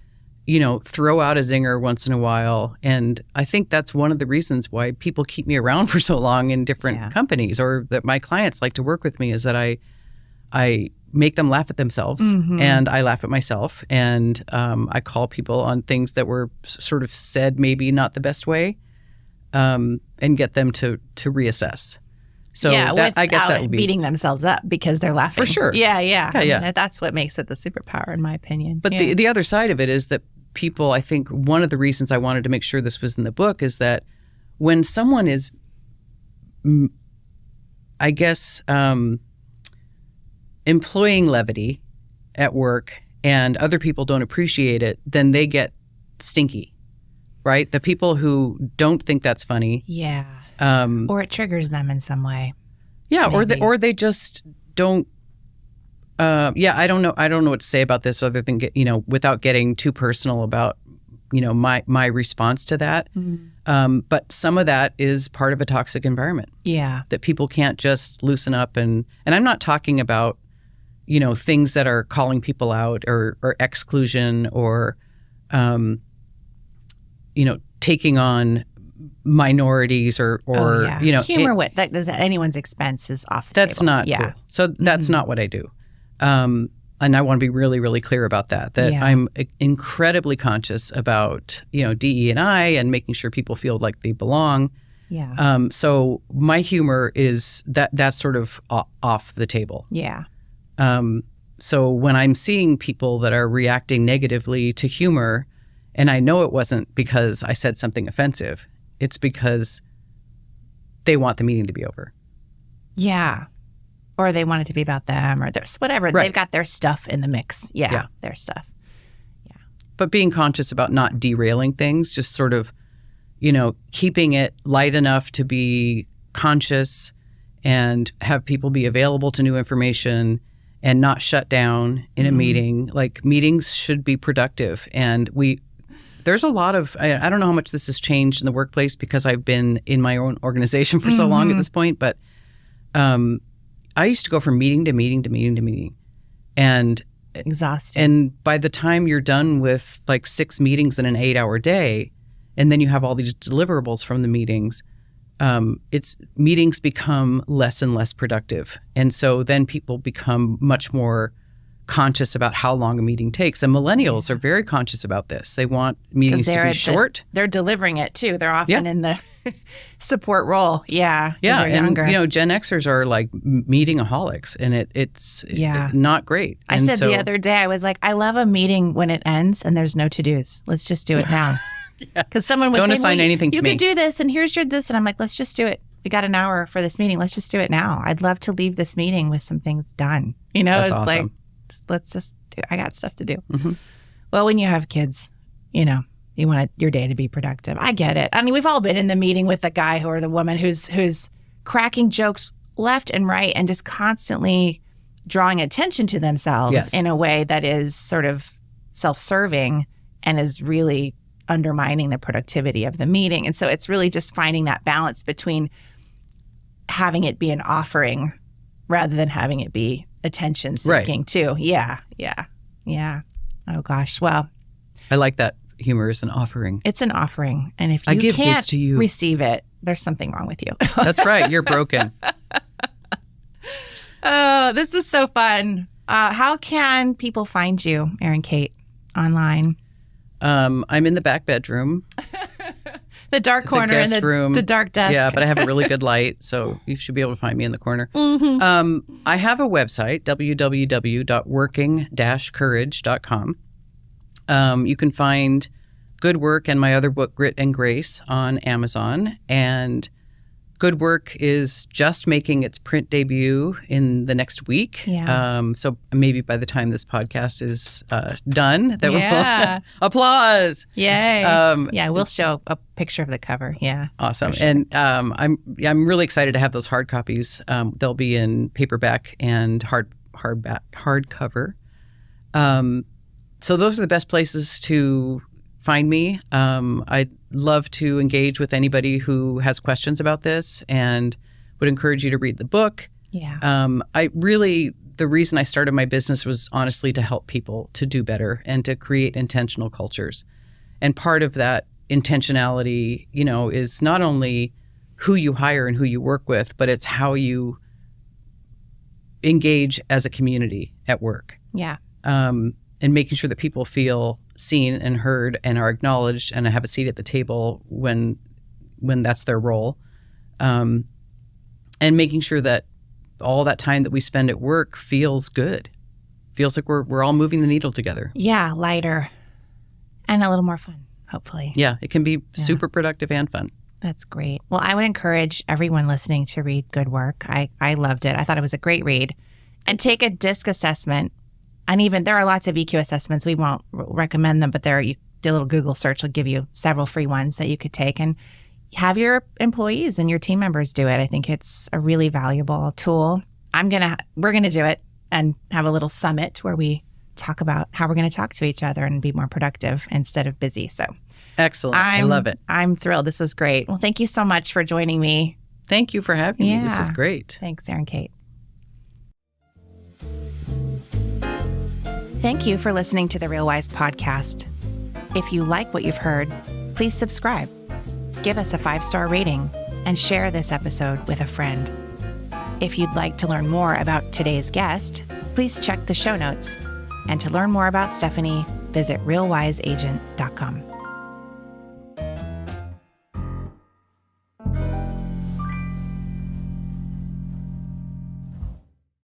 throw out a zinger once in a while. And I think that's one of the reasons why people keep me around for so long in different companies, or that my clients like to work with me, is that I make them laugh at themselves and I laugh at myself. And I call people on things that were sort of said maybe not the best way. And get them to reassess. So I guess that would be beating themselves up because they're laughing. For sure. Yeah. I mean, that's what makes it the superpower, in my opinion. But the other side of it is that people, I think one of the reasons I wanted to make sure this was in the book is that when someone is I guess, employing levity at work and other people don't appreciate it, then they get stinky, right? The people who don't think that's funny. Yeah. Or it triggers them in some way. Yeah. Maybe. Or they just don't. I don't know. I don't know what to say about this other than without getting too personal about, my response to that. But some of that is part of a toxic environment. Yeah. That people can't just loosen up and I'm not talking about, things that are calling people out or exclusion or, taking on minorities or humor with that is at anyone's expense is off the that's table. not cool. So that's not what I do. And I want to be really, really clear about that I'm incredibly conscious about, DE&I and making sure people feel like they belong. Yeah. So my humor is that's sort of off the table. Yeah. So when I'm seeing people that are reacting negatively to humor, and I know it wasn't because I said something offensive, it's because they want the meeting to be over. Yeah. Or they want it to be about them or there's whatever. Right. They've got their stuff in the mix. Yeah. Their stuff. Yeah. But being conscious about not derailing things, just sort of, keeping it light enough to be conscious and have people be available to new information and not shut down in a meeting. Like meetings should be productive. And there's a lot of, I don't know how much this has changed in the workplace because I've been in my own organization for so long at this point, but I used to go from meeting to meeting to meeting to meeting and exhausting. And by the time you're done with like 6 meetings in an 8-hour day, and then you have all these deliverables from the meetings, meetings become less and less productive. And so then people become much more conscious about how long a meeting takes. And millennials are very conscious about this. They want meetings to be short. They're delivering it too. They're often in the support role. Yeah. Yeah. They're younger. And, Gen Xers are like meetingaholics and it's not great. I said the other day, I was like, I love a meeting when it ends and there's no to-dos. Let's just do it now. Because someone was Don't saying, assign anything to me. You can do this and here's your this. And I'm like, let's just do it. We got an hour for this meeting. Let's just do it now. I'd love to leave this meeting with some things done. That's it's awesome. like, let's just do I got stuff to do. Mm-hmm. Well, when you have kids, you want your day to be productive. I get it. I mean, we've all been in the meeting with the guy or the woman who's cracking jokes left and right and just constantly drawing attention to themselves in a way that is sort of self-serving and is really undermining the productivity of the meeting. And so it's really just finding that balance between having it be an offering rather than having it be attention seeking too. Yeah. Oh gosh. Well, I like that humor is an offering. It's an offering. And if I you give can't this to you. receive it, there's something wrong with you. That's right. You're broken. Oh, this was so fun. How can people find you, Erin Kate, online? I'm in the back bedroom. The dark corner in the dark desk. Yeah, but I have a really good light, so you should be able to find me in the corner. Mm-hmm. I have a website, www.working-courage.com. You can find Good Work and my other book, Grit and Grace, on Amazon. And Good Work is just making its print debut in the next week. Yeah. So maybe by the time this podcast is done, applause. Yay. We'll show a picture of the cover. Yeah. Awesome. Sure. And I'm really excited to have those hard copies. They'll be in paperback and hardcover. So those are the best places to find me. I'd love to engage with anybody who has questions about this and would encourage you to read the book. Yeah. The reason I started my business was honestly to help people to do better and to create intentional cultures. And part of that intentionality, is not only who you hire and who you work with, but it's how you engage as a community at work. Yeah. And making sure that people feel seen and heard and are acknowledged and have a seat at the table when that's their role. And making sure that all that time that we spend at work feels good. Feels like we're all moving the needle together. Yeah, lighter and a little more fun, hopefully. Yeah, it can be super productive and fun. That's great. Well, I would encourage everyone listening to read Good Work. I loved it. I thought it was a great read. And take a DISC assessment. And even there are lots of EQ assessments. We won't recommend them, but you do a little Google search will give you several free ones that you could take. And have your employees and your team members do it. I think it's a really valuable tool. We're going to do it and have a little summit where we talk about how we're going to talk to each other and be more productive instead of busy. So excellent. I love it. I'm thrilled. This was great. Well, thank you so much for joining me. Thank you for having me. This is great. Thanks, Erin Kate. Thank you for listening to the RealWise podcast. If you like what you've heard, please subscribe, give us a 5-star rating, and share this episode with a friend. If you'd like to learn more about today's guest, please check the show notes. And to learn more about Stephanie, visit realwiseagent.com.